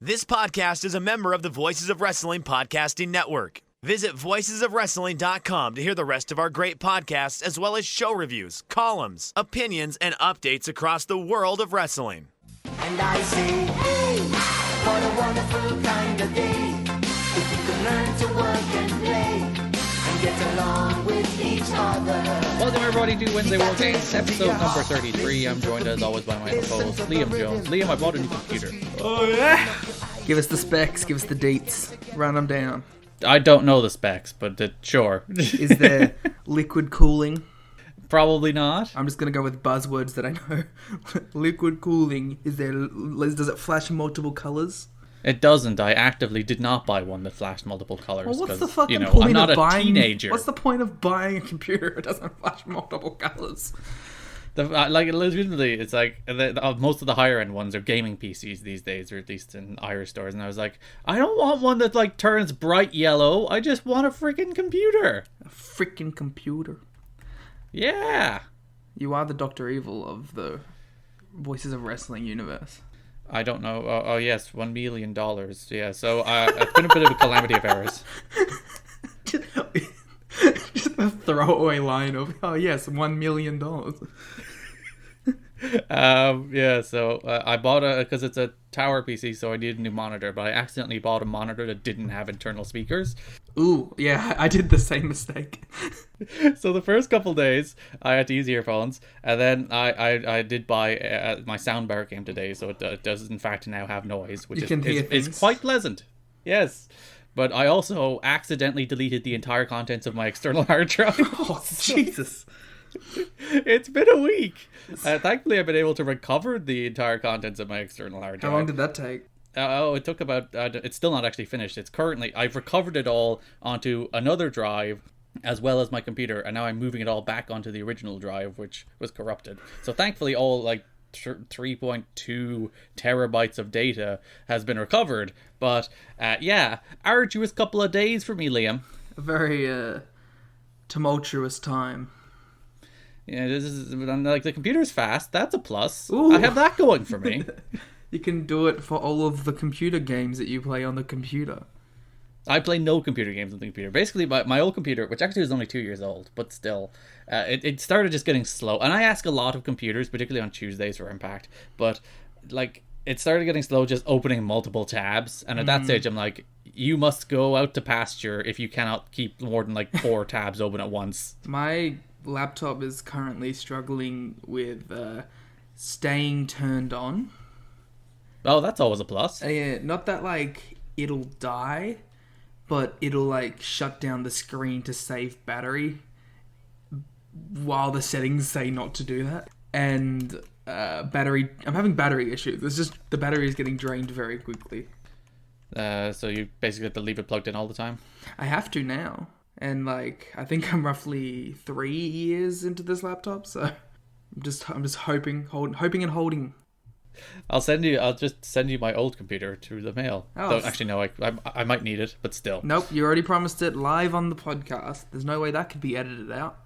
This podcast is a member of the Voices of Wrestling Podcasting Network. Visit voicesofwrestling.com to hear the rest of our great podcasts, as well as show reviews, columns, opinions, and updates across the world of wrestling. And I say, hey, what a wonderful kind of day. If you can learn to work and play and get along with each other. Welcome everybody to Wednesday World Games, episode number 33. I'm joined as always by my host, Liam Jones. Liam, I bought a new computer. Oh yeah! Give us the specs, give us the dates, run them down. I don't know the specs, but sure. Is there liquid cooling? Probably not. I'm just going to go with buzzwords that I know. Liquid cooling. Does it flash multiple colors? It doesn't. I actively did not buy one that flashed multiple colors. Well, what's the because, fucking point I'm not of a teenager. What's the point of buying a computer that doesn't flash multiple colors? Legitimately, it's like most of the higher end ones are gaming PCs these days, or at least in Irish stores. And I was like, I don't want one that like turns bright yellow. I just want a freaking computer. A freaking computer. Yeah. You are the Dr. Evil of the Voices of Wrestling universe. I don't know. Oh yes, $1 million. Yeah. So it's been a bit of a calamity of errors. Just a throwaway line of, oh yes, $1 million. Yeah, so I bought because it's a tower PC, so I needed a new monitor, but I accidentally bought a monitor that didn't have internal speakers. Ooh, yeah, I did the same mistake. So the first couple days, I had to use earphones, and then I did buy, my soundbar came today, so it does in fact now have noise, which is quite pleasant. Yes. But I also accidentally deleted the entire contents of my external hard drive. Oh, Jesus. It's been a week. Thankfully, I've been able to recover the entire contents of my external hard drive. How long did that take? It took about... it's still not actually finished. I've recovered it all onto another drive, as well as my computer, and now I'm moving it all back onto the original drive, which was corrupted. So thankfully, all, 3.2 terabytes of data has been recovered. But, arduous couple of days for me, Liam. A very tumultuous time. Yeah, this is the computer's fast. That's a plus. Ooh. I have that going for me. You can do it for all of the computer games that you play on the computer. I play no computer games on the computer. Basically, my old computer, which actually was only 2 years old, but still, it started just getting slow. And I ask a lot of computers, particularly on Tuesdays for Impact, but it started getting slow just opening multiple tabs. And at that stage, I'm like, you must go out to pasture if you cannot keep more than 4 tabs open at once. My laptop is currently struggling with staying turned on. Oh, that's always a plus. Yeah, not that it'll die, but it'll shut down the screen to save battery while the settings say not to do that. And I'm having battery issues. It's just the battery is getting drained very quickly. So you basically have to leave it plugged in all the time? I have to now. And I think I'm roughly 3 years into this laptop, so I'm just hoping and holding. I'll just send you my old computer through the mail. Oh, actually, no, I might need it, but still. Nope, you already promised it live on the podcast. There's no way that could be edited out.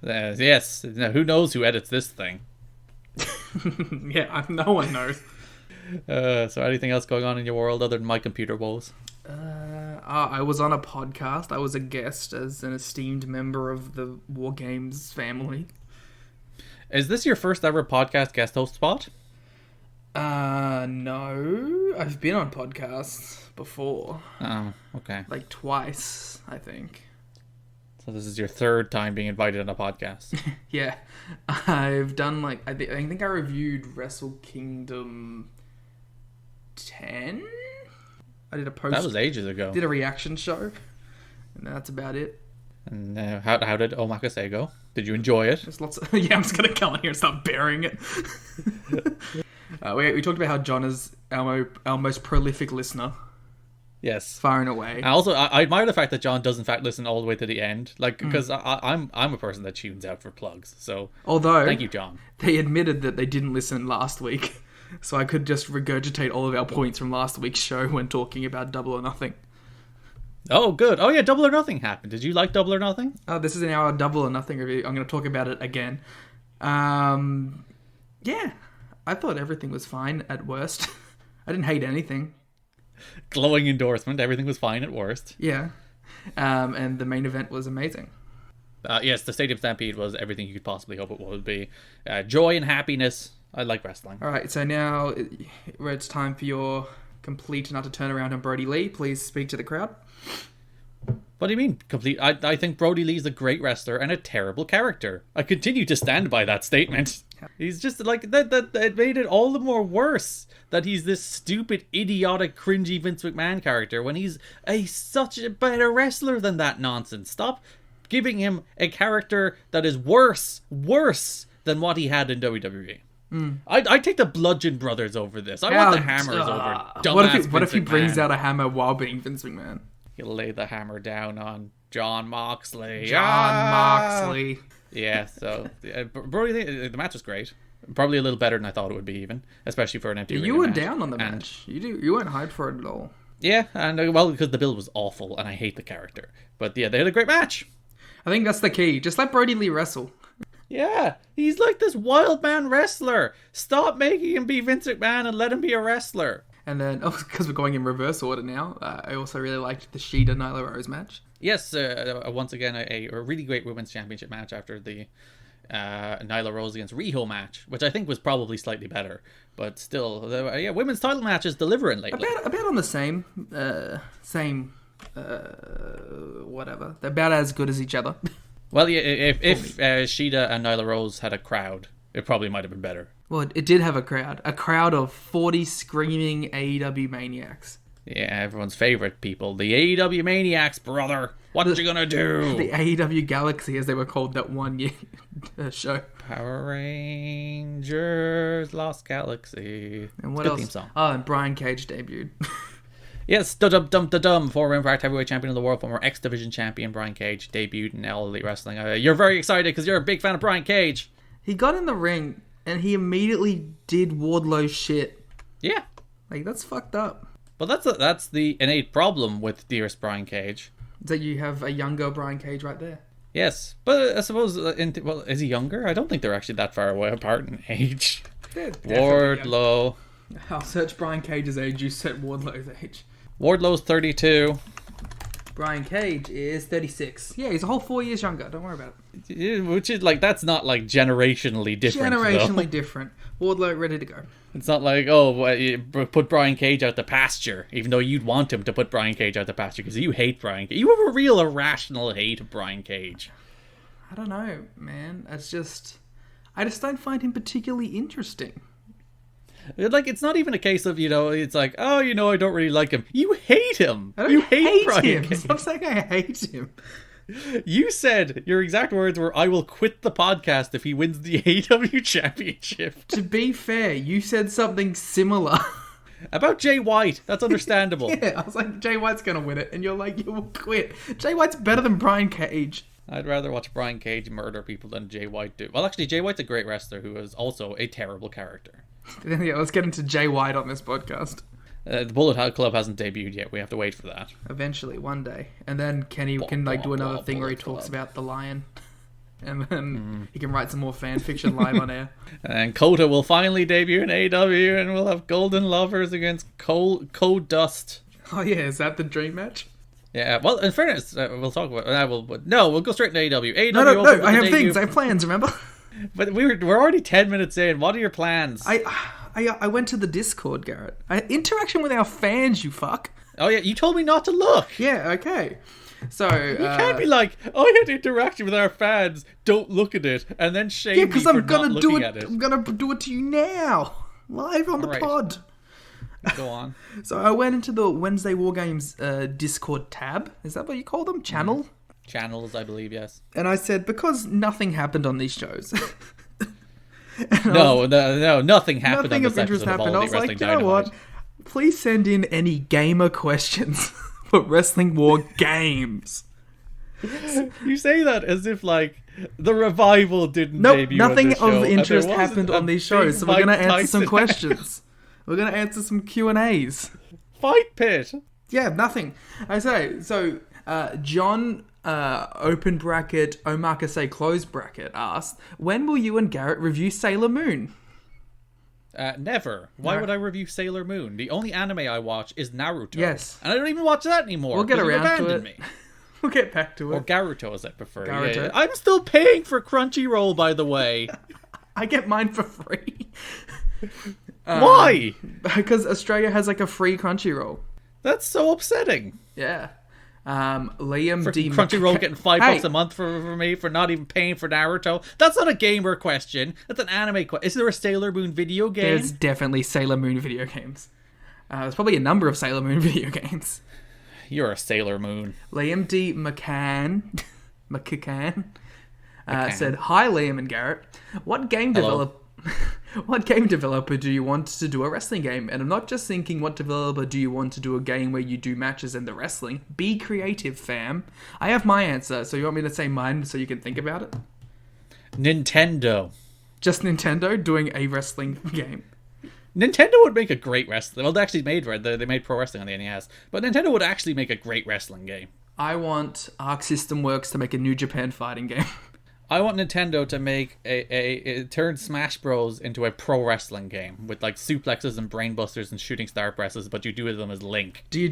Yes. Now, who knows who edits this thing? Yeah, no one knows. So anything else going on in your world other than my computer woes? I was on a podcast. I was a guest as an esteemed member of the War Games family. Is this your first ever podcast guest host spot? No. I've been on podcasts before. Oh, okay. Twice, I think. So this is your third time being invited on a podcast. Yeah. I've done I think I reviewed Wrestle Kingdom 10? I did a post. That was ages ago. Did a reaction show. And that's about it. And how did Omakase go? Did you enjoy it? There's lots of... Yeah, I'm just going to come in here and start burying it. We talked about how John is our most prolific listener. Yes. Far and away. And also, I admire the fact that John does in fact listen all the way to the end. Because I'm a person that tunes out for plugs. So, although, thank you, John. They admitted that they didn't listen last week. So I could just regurgitate all of our points from last week's show when talking about Double or Nothing. Oh, good. Oh, yeah, Double or Nothing happened. Did you like Double or Nothing? Oh, this is an hour Double or Nothing review. I'm going to talk about it again. Yeah, I thought everything was fine at worst. I didn't hate anything. Glowing endorsement. Everything was fine at worst. Yeah. And the main event was amazing. Yes, the Stadium Stampede was everything you could possibly hope it would be. Joy and happiness. I like wrestling. All right, so now it's time for your complete and utter turnaround on Brody Lee. Please speak to the crowd. What do you mean, complete? I think Brody Lee's a great wrestler and a terrible character. I continue to stand by that statement. He's just like, that it made it all the more worse that he's this stupid, idiotic, cringy Vince McMahon character when he's such a better wrestler than that nonsense. Stop giving him a character that is worse than what he had in WWE. I'd take the Bludgeon Brothers over this. I want the Hammers over dumbass What if he Vince brings McMahon. out a hammer while being Vince McMahon? He'll lay the hammer down on John Moxley. Moxley. Yeah, so Brody Lee, the match was great. Probably a little better than I thought it would be, even, especially for an empty You arena were match. down on the match. You weren't hyped for it at all. Yeah, and well, because the build was awful, and I hate the character. But yeah, they had a great match. I think that's the key. Just let Brody Lee wrestle. Yeah, he's like this wild man wrestler. Stop making him be Vince McMahon and let him be a wrestler. And then, because we're going in reverse order now, I also really liked the Shida Nyla Rose match. Yes, once again, a really great women's championship match after the Nyla Rose against Riho match, which I think was probably slightly better. But still, women's title matches delivering lately. About on the same, whatever. They're about as good as each other. Well, yeah, if Shida and Nyla Rose had a crowd, it probably might have been better. Well, it did have a crowd of 40 screaming AEW maniacs. Yeah, everyone's favorite people, the AEW Maniacs, brother. What you gonna do? The AEW Galaxy, as they were called that one year show. Power Rangers, Lost Galaxy. And what Good else? Theme song. Oh, and Brian Cage debuted. Yes, da-dum, former Impact Heavyweight Champion of the World, former X Division Champion Brian Cage debuted in All Elite Wrestling. You're very excited because you're a big fan of Brian Cage. He got in the ring and he immediately did Wardlow shit. Yeah, Like, that's fucked up. but that's the innate problem with Dearest Brian Cage. That you have a younger Brian Cage right there. Yes, but I suppose, is he younger? I don't think they're actually that far away apart in age. They're definitely Wardlow. I'll search Brian Cage's age, you set Wardlow's age. Wardlow's 32. Brian Cage is 36. Yeah, he's a whole 4 years younger. Don't worry about it. Which is like, that's not like generationally different. Generationally though. different. Wardlow ready to go. It's not like, you put Brian Cage out the pasture, even though you'd want him to put Brian Cage out the pasture because you hate Brian Cage. You have a real irrational hate of Brian Cage. I don't know, man. I just don't find him particularly interesting. Like, it's not even a case of, it's like, I don't really like him. You hate him. I don't You hate Brian him. Cage. Stop saying I hate him. You said your exact words were, "I will quit the podcast if he wins the AEW championship." To be fair, you said something similar. About Jay White, that's understandable. Yeah, I was like, Jay White's gonna win it, and you're like, you will quit. Jay White's better than Brian Cage. I'd rather watch Brian Cage murder people than Jay White do. Well, actually, Jay White's a great wrestler who is also a terrible character. Yeah, let's get into Jay White on this podcast. The Bullet Club hasn't debuted yet. We have to wait for that. Eventually, one day. And then Kenny can do another thing where he Bullet talks Club. about the lion. And then he can write some more fan fiction live on air. And Kota will finally debut in AEW, and we'll have Golden Lovers against Code Dust. Oh yeah, is that the dream match? Yeah, well, in fairness, we'll talk about. We'll go straight into AEW. AEW No, opens with I the have debut. things, I have plans, remember? But we're already 10 minutes in. What are your plans? I went to the Discord, Garrett. Interaction with our fans, you fuck. Oh yeah, you told me not to look. Yeah, okay. So You can't be like, I had interaction with our fans. Don't look at it, and then shame yeah, me because for I'm not gonna do looking it. at it. I'm gonna do it to you now, live on the Alright. pod. Go on. So I went into the Wednesday War Games Discord tab. Is that what you call them? Channel. Channels, I believe, yes. And I said, because nothing happened on these shows. No, nothing happened Nothing on this of interest episode of happened. All I Elite was like, Wrestling you know Dynamite. what? Please send in any gamer questions for Wrestling War Games. You say that as if, like, the revival didn't Nope, debut on nothing this show, of and there interest wasn't happened a on these big shows, so we're going to Mike answer some Tyson questions. We're going to answer some Q&As. Fight pit. Yeah, nothing. I say, so John, open bracket, Omakase close bracket, asked, when will you and Garrett review Sailor Moon? Never. Why would I review Sailor Moon? The only anime I watch is Naruto. Yes. And I don't even watch that anymore. We'll get 'cause you've around to abandoned it. me. We'll get back to Or it. Garuto, as I prefer. Garuto. Yeah. I'm still paying for Crunchyroll, by the way. I get mine for free. Why? Because Australia has like a free Crunchyroll. That's so upsetting. Yeah. Liam D. Crunchyroll getting $5 Hey, a month for me for not even paying for Naruto. That's not a gamer question. That's an anime question. Is there a Sailor Moon video game? There's definitely Sailor Moon video games. There's probably a number of Sailor Moon video games. You're a Sailor Moon. Liam D. McCann said, "Hi, Liam and Garrett. What game developer do you want to do a wrestling game? And I'm not just thinking, what developer do you want to do a game where you do matches and the wrestling? Be creative, fam." I have my answer, so you want me to say mine so you can think about it? Nintendo. Just Nintendo doing a wrestling game. Nintendo would make a great wrestling. Well, they actually made Pro Wrestling on the NES, but Nintendo would actually make a great wrestling game. I want Arc System Works to make a New Japan fighting game. I want Nintendo to make a turn Smash Bros into a pro wrestling game with like suplexes and brainbusters and shooting star presses, but you do them as Link. So you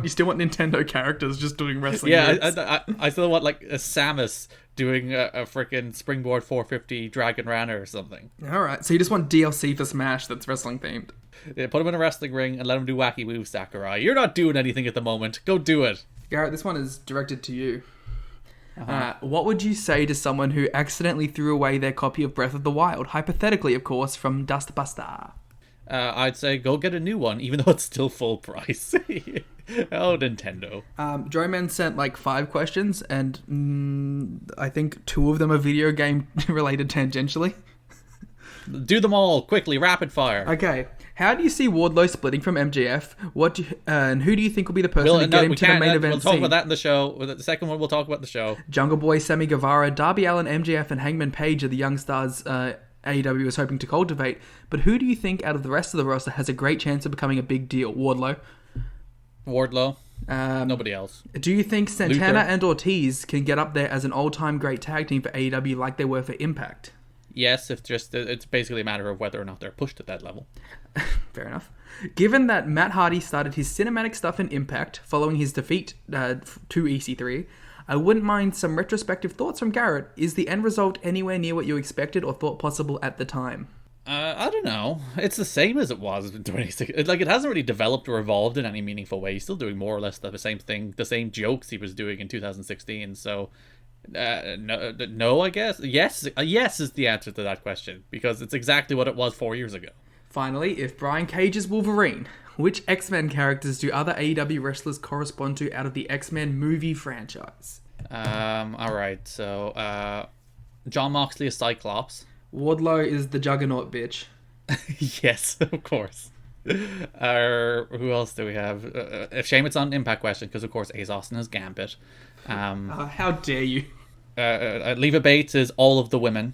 still want Nintendo characters just doing wrestling? Yeah, I still want like a Samus doing a freaking springboard 450 Dragon Rana or something. All right, so you just want DLC for Smash that's wrestling themed. Yeah, put him in a wrestling ring and let him do wacky moves, Sakurai. You're not doing anything at the moment. Go do it. Garrett, this one is directed to you. What would you say to someone who accidentally threw away their copy of Breath of the Wild? Hypothetically, of course, from Dustbuster. I'd say go get a new one, even though it's still full price. Oh, Nintendo. Joyman sent like 5 questions, and I think 2 of them are video game related tangentially. Do them all quickly, rapid fire. Okay. How do you see Wardlow splitting from MJF? And who do you think will be the person to get him to the main event We'll talk scene? about that in the show. The second one, we'll talk about the show. Jungle Boy, Sammy Guevara, Darby Allin, MJF, and Hangman Page are the young stars AEW is hoping to cultivate. But who do you think out of the rest of the roster has a great chance of becoming a big deal? Wardlow. Nobody else. Do you think Santana Luther. and Ortiz can get up there as an all-time great tag team for AEW like they were for Impact? Yes, it's basically a matter of whether or not they're pushed at that level. Fair enough. Given that Matt Hardy started his cinematic stuff in Impact following his defeat to EC3, I wouldn't mind some retrospective thoughts from Garrett. Is the end result anywhere near what you expected or thought possible at the time? I don't know. It's the same as it was in 2016. Like, it hasn't really developed or evolved in any meaningful way. He's still doing more or less the same thing, the same jokes he was doing in 2016. So, no, I guess. Yes is the answer to that question, because it's exactly what it was 4 years ago. Finally, if Brian Cage is Wolverine, which X-Men characters do other AEW wrestlers correspond to out of the X-Men movie franchise? Alright, so, John Moxley is Cyclops. Wardlow is the Juggernaut bitch. Yes, of course. Who else do we have? A shame it's not an Impact question, because of course Ace Austin is Gambit. How dare you? Leva Bates is all of the women,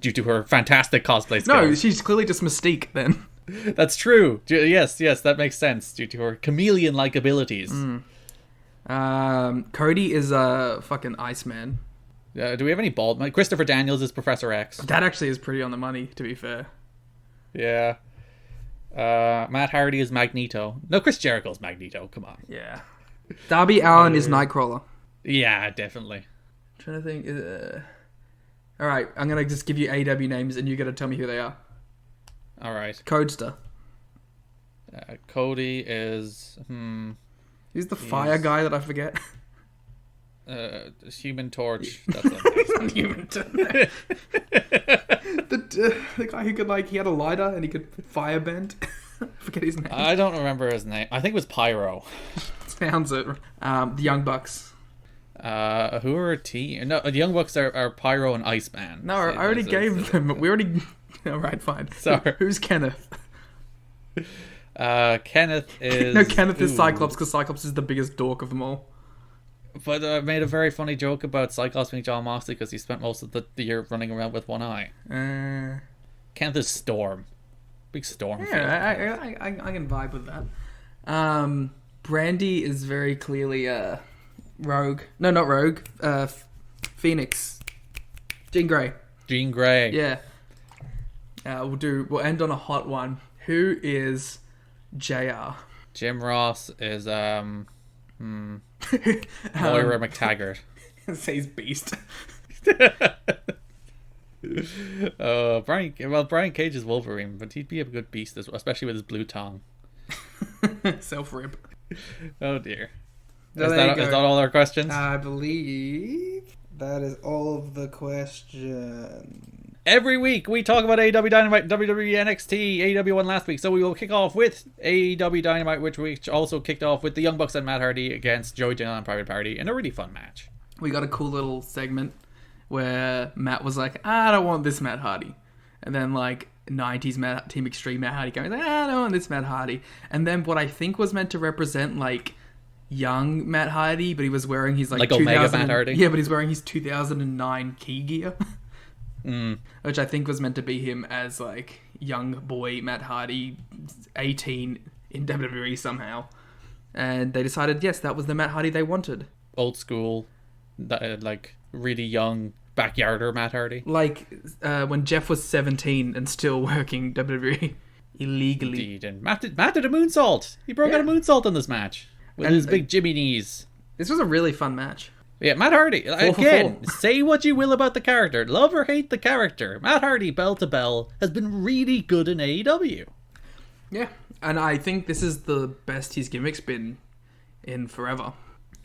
due to her fantastic cosplay skills. No, she's clearly just Mystique then. That's true. Yes, that makes sense, due to her chameleon-like abilities. Cody is a fucking Iceman. Do we have any bald? Christopher Daniels is Professor X. That actually is pretty on the money, to be fair. Yeah. Matt Hardy is Magneto. No, Chris Jericho is Magneto. Come on. Yeah. Darby Allin is Nightcrawler. Yeah, definitely. I'm trying to think. All right, I'm gonna just give you AEW names, and you gotta tell me who they are. All right. Codester. Cody is. Who's the fire guy that I forget? Human Torch. That's not Human Torch. The guy who could he had a lighter and he could fire bend. Forget his name. I don't remember his name. I think it was Pyro. Sounds it. The Young Bucks. Who are a team? No, the Young Bucks are Pyro and Iceman. No, I already gave them. We already. All right, fine. Sorry. Who's Kenneth? Kenneth is. No, Kenneth is Cyclops because Cyclops is the biggest dork of them all. But I made a very funny joke about Cyclops being John Moxley because he spent most of the year running around with one eye. Kenneth is Storm. Big Storm. Yeah, I can vibe with that. Brandy is very clearly Rogue. No, not Rogue. Phoenix. Jean Grey. Jean Grey. Yeah. We'll end on a hot one. Who is JR? Jim Ross is Moira McTaggart. Says Beast. Brian Cage is Wolverine, but he'd be a good Beast, especially with his blue tongue. Self-rip. Oh dear. So Is that all our questions? I believe that is all of the questions. Every week we talk about AEW Dynamite, WWE NXT. AEW won last week, so we will kick off with AEW Dynamite, which also kicked off with the Young Bucks and Matt Hardy against Joey Janela and Private Party in a really fun match. We got a cool little segment where Matt was like, I don't want this Matt Hardy. And then like 90s Team Extreme Matt Hardy came, like, I don't want this Matt Hardy. And then what I think was meant to represent like young Matt Hardy, but he was wearing his like Omega Matt Hardy. Yeah, but he's wearing his 2009 key gear. Which I think was meant to be him as like young boy Matt Hardy, 18 in WWE somehow. And they decided, yes, that was the Matt Hardy they wanted. Old school, like really young backyarder Matt Hardy. Like when Jeff was 17 and still working WWE illegally. Indeed, and Matt did a moonsault. He broke out a moonsault in this match with his big Jimmy knees. This was a really fun match. Yeah, Matt Hardy, again, say what you will about the character. Love or hate the character. Matt Hardy, bell to bell, has been really good in AEW. Yeah, and I think this is the best his gimmick's been in forever.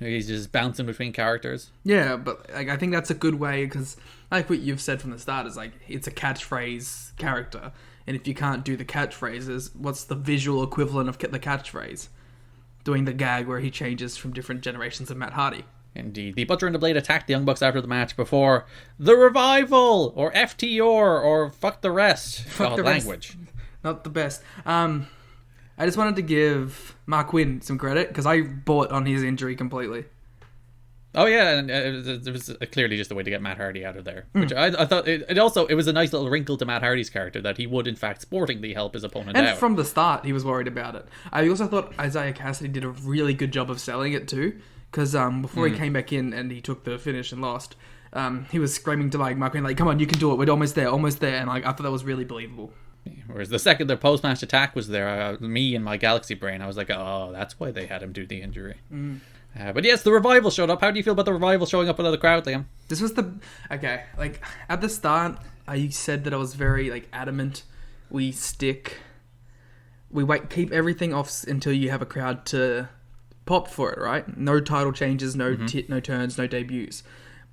He's just bouncing between characters. Yeah, but like, I think that's a good way, because like what you've said from the start is like, it's a catchphrase character. And if you can't do the catchphrases, what's the visual equivalent of the catchphrase? Doing the gag where he changes from different generations of Matt Hardy. Indeed. The Butcher and the Blade attacked the Young Bucks after the match before the Revival, or FTR, or fuck the rest. Fuck the language. Rest. Not the best. I just wanted to give Mark Quinn some credit, because I bought on his injury completely. Oh yeah, and it was clearly just a way to get Matt Hardy out of there. Which I thought, it was a nice little wrinkle to Matt Hardy's character, that he would in fact sportingly help his opponent out. And from the start, he was worried about it. I also thought Isaiah Cassidy did a really good job of selling it too. Because before he came back in and he took the finish and lost, he was screaming to like Mark Quinn, like, come on, you can do it, we're almost there. And like, I thought that was really believable. Whereas the second their post-match attack was there, me and my Galaxy brain, I was like, oh, that's why they had him do the injury. But yes, the Revival showed up. How do you feel about the Revival showing up without the crowd, Liam? This was okay, like, at the start, I said that I was very, like, adamant. We keep everything off until you have a crowd to pop for it, right? No title changes, no turns, no debuts.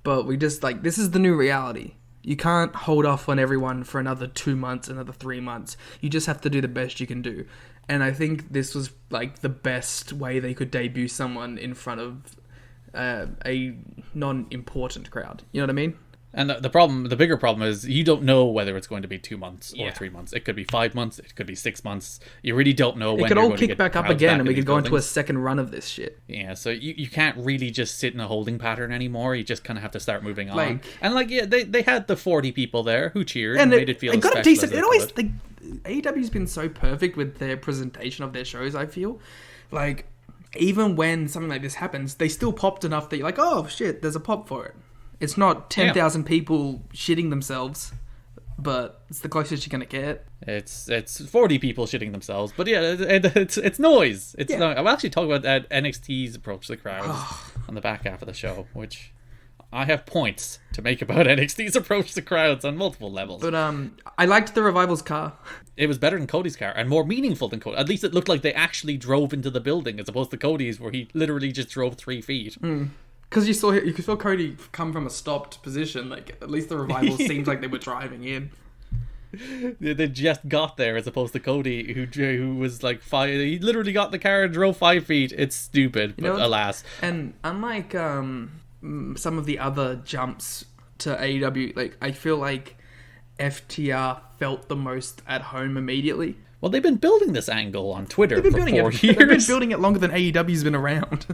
But we just, like, this is the new reality. You can't hold off on everyone for another 2 months, another 3 months. You just have to do the best you can do. And I think this was, like, the best way they could debut someone in front of a non-important crowd. You know what I mean? And the bigger problem is you don't know whether it's going to be 2 months or 3 months. It could be 5 months. It could be 6 months. You really don't know when it could all kick back up again, and we could go into a second run of this shit. Yeah, so you can't really just sit in a holding pattern anymore. You just kind of have to start moving on. They had the 40 people there who cheered and made it feel got special. A decent. It always AEW's been so perfect with their presentation of their shows. I feel like even when something like this happens, they still popped enough that you're like, oh shit, there's a pop for it. It's not 10,000 people shitting themselves, but it's the closest you're gonna get. It's 40 people shitting themselves, but yeah, it's noise. It's not. I'm actually talking about NXT's approach to the crowds on the back half of the show, which I have points to make about NXT's approach to crowds on multiple levels. But I liked the Revival's car. It was better than Cody's car and more meaningful than Cody. At least it looked like they actually drove into the building, as opposed to Cody's, where he literally just drove 3 feet. Because you saw Cody come from a stopped position. Like, at least the Revival seemed like they were driving in. They just got there, as opposed to Cody, who was like 5. He literally got in the car and drove 5 feet. It's stupid, but alas. And unlike some of the other jumps to AEW, like, I feel like FTR felt the most at home immediately. Well, they've been building this angle on Twitter for 4 years. They've been building it longer than AEW's been around.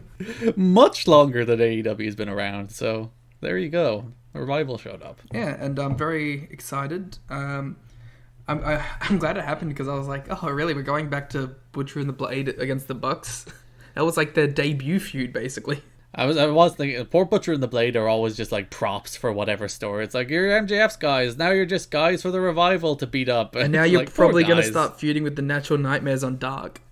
Much longer than AEW's been around. So there you go. Revival showed up. Yeah, and I'm very excited. I'm glad it happened, because I was like, oh, really? We're going back to Butcher and the Blade against the Bucks? That was like their debut feud, basically. I was thinking, poor Butcher and the Blade are always just like props for whatever story. It's like, you're MJF's guys, now you're just guys for the Revival to beat up. And now it's you're like, probably poor going to guys. start feuding with the Natural Nightmares on Dark.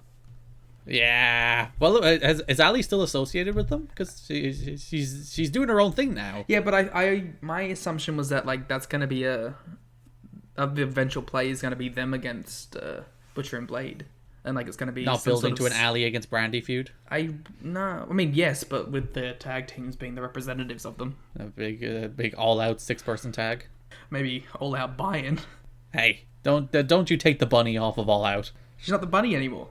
Yeah. Well, is Ali still associated with them? Because she's doing her own thing now. Yeah, but my assumption was that like that's going to be the eventual play is going to be them against Butcher and Blade. And like it's going to be Not building to an Ali against Brandy feud. Yes, but with the tag teams being the representatives of them. A big all-out 6-person tag. Maybe all out buy-in. Hey, don't you take the bunny off of All Out. She's not the bunny anymore.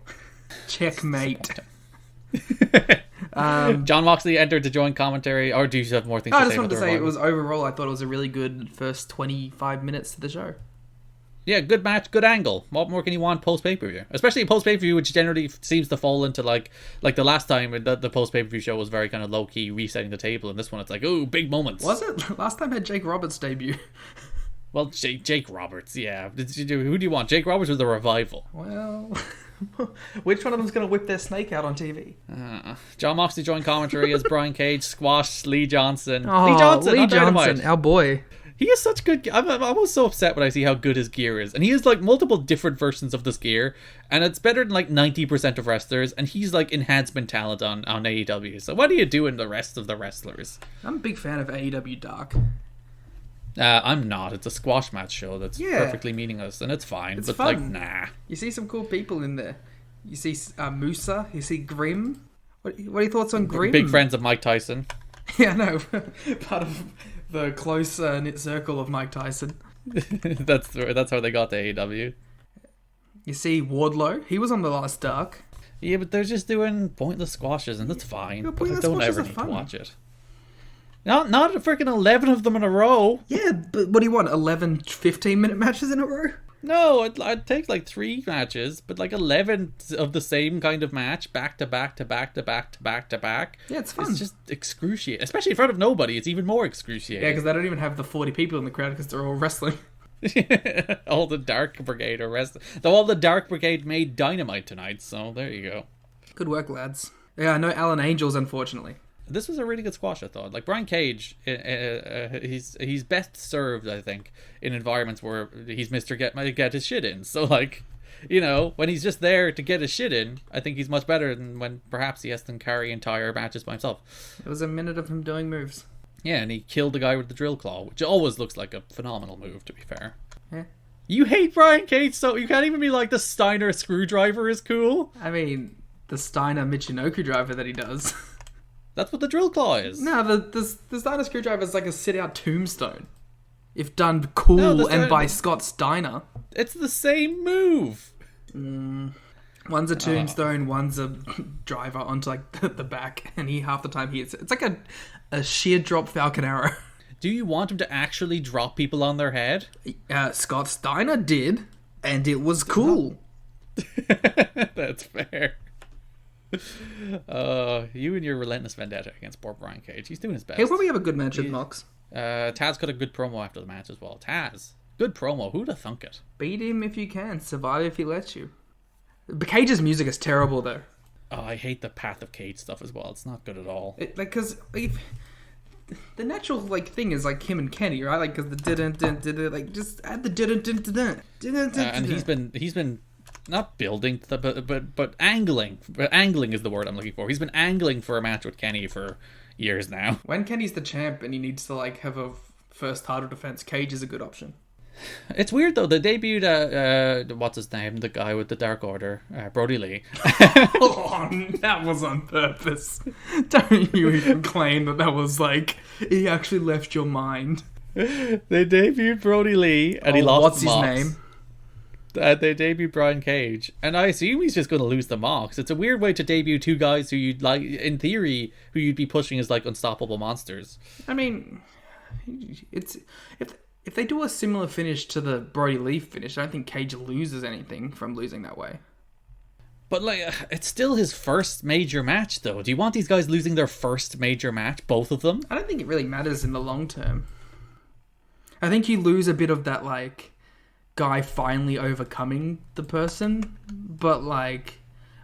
Checkmate. John Moxley entered to join commentary, or do you have more things to say? I just wanted to about the say it Revival? was overall, I thought it was a really good first 25 minutes to the show. Yeah, good match, good angle. What more can you want post pay-per-view? Especially post pay-per-view, which generally seems to fall into like the last time the post pay-per-view show was very kind of low-key resetting the table, and this one it's like, ooh, big moments. Was it? Last time had Jake Roberts debut. Well, Jake Roberts, yeah. Who do you want, Jake Roberts or the Revival? Well, which one of them's going to whip their snake out on TV? John Moxley joined commentary as Brian Cage squashed Lee Johnson. Oh, Lee on Dynamite. Johnson, our boy. He has such good... I'm almost so upset when I see how good his gear is. And he has, like, multiple different versions of this gear. And it's better than, like, 90% of wrestlers. And he's, like, enhancement talent on AEW. So what are you doing the rest of the wrestlers? I'm a big fan of AEW Dark. I'm not. It's a squash match show that's perfectly meaningless. And it's fine. It's but, fun. like, nah. You see some cool people in there. You see Musa. You see Grim. What are your thoughts on Grim? Big friends of Mike Tyson. Yeah, no. Part of the close knit circle of Mike Tyson. That's how they got to AEW. You see Wardlow. He was on the last Dark. Yeah, but they're just doing pointless squashes, and that's fine. Yeah, But I pointless don't squashes ever are need fun. to watch it. Not a freaking 11 of them in a row. Yeah, but what do you want? 11, 15-minute matches in a row? No, it takes like 3 matches, but like 11 of the same kind of match, back to back to back to back to back to back. Yeah, it's fun. It's just excruciating. Especially in front of nobody, it's even more excruciating. Yeah, because they don't even have the 40 people in the crowd because they're all wrestling. All the Dark Brigade are wrestling. Though all the Dark Brigade made Dynamite tonight, so there you go. Good work, lads. Yeah, no Alan Angels, unfortunately. This was a really good squash, I thought. Like, Brian Cage, he's best served, I think, in environments where he's Mr. Get his shit in. So, like, you know, when he's just there to get his shit in, I think he's much better than when perhaps he has to carry entire matches by himself. It was a minute of him doing moves. Yeah, and he killed the guy with the drill claw, which always looks like a phenomenal move, to be fair. Yeah. You hate Brian Cage, so you can't even be like, the Steiner screwdriver is cool. I mean, the Steiner Michinoku driver that he does. That's what the drill claw is. No, the Steiner screwdriver is like a sit-out tombstone. If done cool No, and by Scott Steiner. It's the same move. One's a tombstone, one's a driver onto like the back, and he half the time he hits it. It's like a sheer drop Falcon Arrow. Do you want him to actually drop people on their head? Scott Steiner did, and it was cool. That's fair. You and your relentless vendetta against poor Brian Cage. He's doing his best. He'll probably have a good match at Mox. Taz got a good promo after the match as well. Taz, good promo. Who'd have thunk it? Beat him if you can, survive if he lets you. But Cage's music is terrible though. Oh, I hate the Path of Cage stuff as well. It's not good at all. Because the natural thing is like him and Kenny, right? Like because the didn't like just add the didn't. And he's been not building, but angling. Angling is the word I'm looking for. He's been angling for a match with Kenny for years now. When Kenny's the champ and he needs to like have a first title defense, Cage is a good option. It's weird though. They debuted what's his name, the guy with the Dark Order, Brody Lee. Oh, that was on purpose. Don't you even claim that was like he actually left your mind. They debuted Brody Lee and he lost. What's the Mox. his name? They debuted Brian Cage, and I assume he's just going to lose the Mox. It's a weird way to debut 2 guys who you'd like, in theory, who you'd be pushing as like unstoppable monsters. I mean, it's if they do a similar finish to the Brody Lee finish, I don't think Cage loses anything from losing that way. But like, it's still his first major match, though. Do you want these guys losing their first major match, both of them? I don't think it really matters in the long term. I think you lose a bit of that like guy finally overcoming the person, but like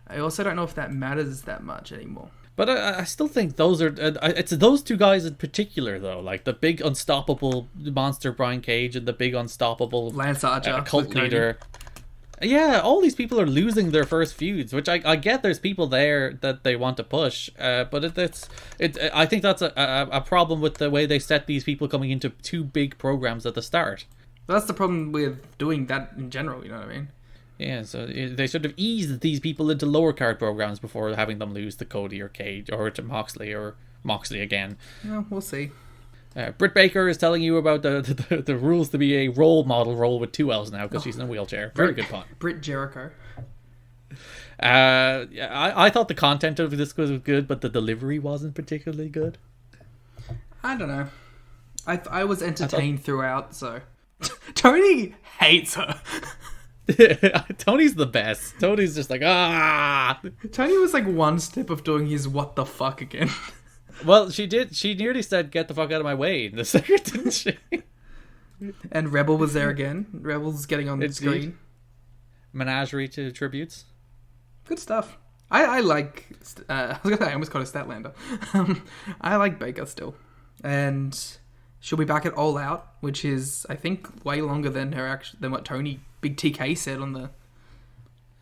I also don't know if that matters that much anymore. But I still think those are... it's those two guys in particular, though. Like, the big unstoppable monster Brian Cage and the big unstoppable... Lance Archer. Cult leader. Yeah, all these people are losing their first feuds, which I get there's people there that they want to push. But I think that's a problem with the way they set these people coming into two big programs at the start. That's the problem with doing that in general, you know what I mean? Yeah, so they should have eased these people into lower card programs before having them lose to Cody or Cage or to Moxley or Moxley again. Well, we'll see. Britt Baker is telling you about the rules to be a role model role with 2 L's now because she's in a wheelchair. Very good pun. Britt Jericho. I thought the content of this was good, but the delivery wasn't particularly good. I don't know. I was entertained throughout, so... Tony hates her. Tony's the best. Tony's just like, ah! Tony was like one step of doing his what the fuck again. Well, she did. She nearly said, get the fuck out of my way in the second, didn't she? And Rebel was there again. Rebel's getting on the screen. Menagerie to tributes. Good stuff. I like... I was gonna say, I almost called her Statlander. I like Baker still. And she'll be back at All Out, which is, I think, way longer than than what Tony Big TK said on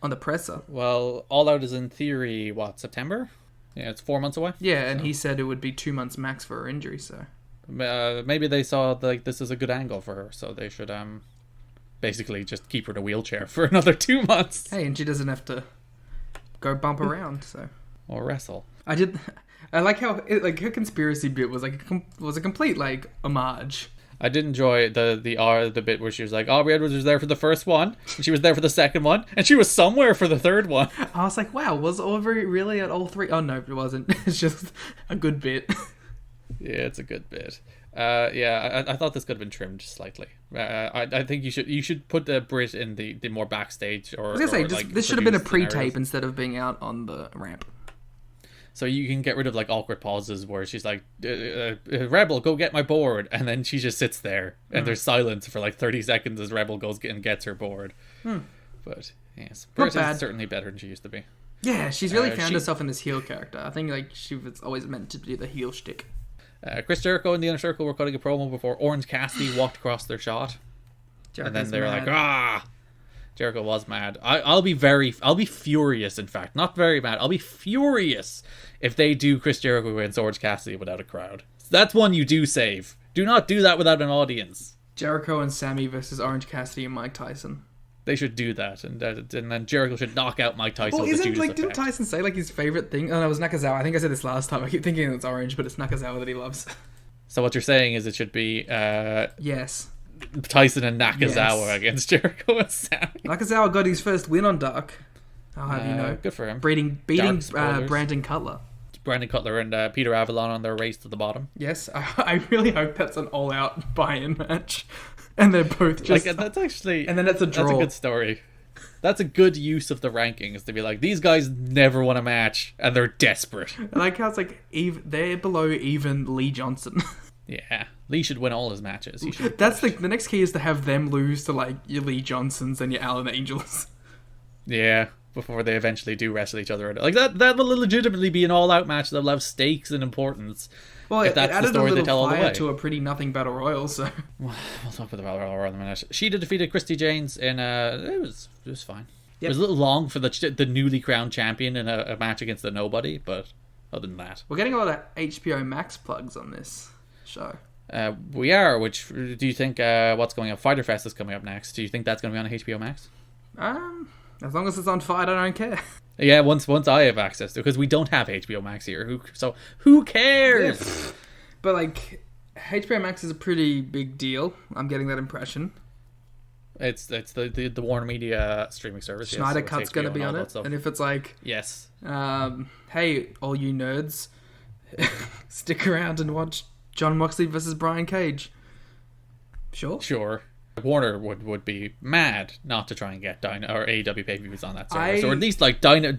the presser. Well, All Out is in theory, September? Yeah, it's 4 months away. Yeah, and he said it would be 2 months max for her injury, so... maybe they saw, like, this is a good angle for her, so they should basically just keep her in a wheelchair for another 2 months. Hey, and she doesn't have to go bump around, so... Or wrestle. I like how, her conspiracy bit was, like, was a complete, like, homage. I did enjoy the bit where she was like, Aubrey Edwards was there for the first one, and she was there for the second one, and she was somewhere for the third one. I was like, wow, was Aubrey really at all three? Oh, no, it wasn't. It's just a good bit. Yeah, it's a good bit. I thought this could have been trimmed slightly. I think you should put the Brit in the more backstage. Or, I was going to say, this should have been a pre-tape scenarios. instead of being out on the ramp. So you can get rid of like awkward pauses where she's like, Rebel, go get my board. And then she just sits there and there's silence for like 30 seconds as Rebel goes and gets her board. But yes, Brit is certainly better than she used to be. Yeah, she's really found herself in this heel character. I think like she was always meant to do the heel shtick. Chris Jericho and the Inner Circle were cutting a promo before Orange Cassidy walked across their shot. And then they were like, ah! Jericho was mad. I'll be furious, in fact. Not very mad. I'll be furious if they do Chris Jericho against Orange Cassidy without a crowd. That's one you do save. Do not do that without an audience. Jericho and Sammy versus Orange Cassidy and Mike Tyson. They should do that, and then Jericho should knock out Mike Tyson. Well, with the Judas didn't effect. Tyson say like his favorite thing? Oh, no, it was Nakazawa. I think I said this last time. I keep thinking it's Orange, but it's Nakazawa that he loves. So what you're saying is it should be yes, Tyson and Nakazawa against Jericho and Sammy. Nakazawa got his first win on Dark. I'll have you know. Good for him. Beating Brandon Cutler. Brandon Cutler and Peter Avalon on their race to the bottom. Yes, I really hope that's an all-out buy-in match, and they're both just like that's actually. And then it's a draw. That's a good story. That's a good use of the rankings to be like, these guys never won a match and they're desperate. I like how it's like they're below even Lee Johnson. Yeah, Lee should win all his matches. That's the next key is to have them lose to like your Lee Johnsons and your Allen Angels. Yeah, before they eventually do wrestle each other. Like that will legitimately be an all-out match that'll have stakes and importance. Well, if that's it added the story a they little tell all the fire way. to a pretty nothing battle royal. So we'll talk about the battle royal in a minute. Sheeta defeated Christy James in it was fine. Yep. It was a little long for the newly crowned champion in a match against a nobody, but other than that, we're getting a lot of HBO Max plugs on this show. We are. Which do you think? What's going on? Fighter Fest is coming up next. Do you think that's going to be on HBO Max? As long as it's on Fight, I don't care. Yeah, once I have access to it, because we don't have HBO Max here. Who cares? Yeah. But like, HBO Max is a pretty big deal. I'm getting that impression. It's the Warner Media streaming service. Schneider yes, so Cut's going to be on it, and if it's like, yes, hey, all you nerds, stick around and watch Jon Moxley versus Brian Cage. Sure. Warner would be mad not to try and get or AEW pay-per-views on that service, or at least like Dynamite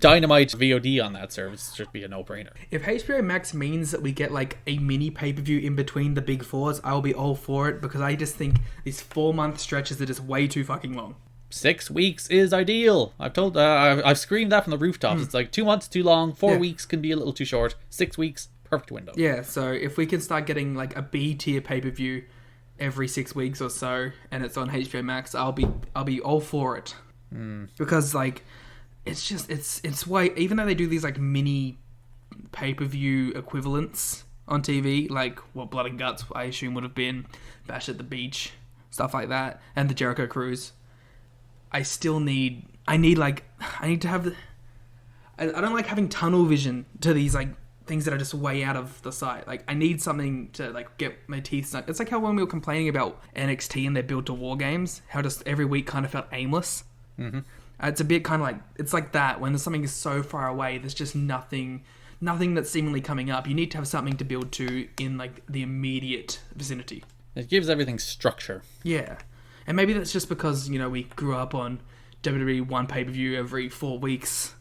VOD on that service should be a no-brainer. If HBO Max means that we get like a mini pay-per-view in between the big fours, I'll be all for it, because I just think these 4-month stretches are just way too fucking long. 6 weeks is ideal. I've screamed that from the rooftops. It's like 2 months too long, 4 weeks can be a little too short, 6 weeks, perfect window. Yeah, so if we can start getting like a B tier pay-per-view every 6 weeks or so, and it's on HBO Max, I'll be all for it. Because like it's why, even though they do these like mini pay-per-view equivalents on TV, like what Blood and Guts I assume would have been, Bash at the Beach, stuff like that, and the Jericho Cruise, I don't like having tunnel vision to these like things that are just way out of the sight. Like, I need something to like get my teeth stuck. It's like how when we were complaining about NXT and their build to war games, how just every week kind of felt aimless. It's a bit kind of like, it's like that when there's something is so far away, there's just nothing that's seemingly coming up. You need to have something to build to in like the immediate vicinity. It gives everything structure. Yeah. And maybe that's just because, you know, we grew up on WWE one pay-per-view every 4 weeks.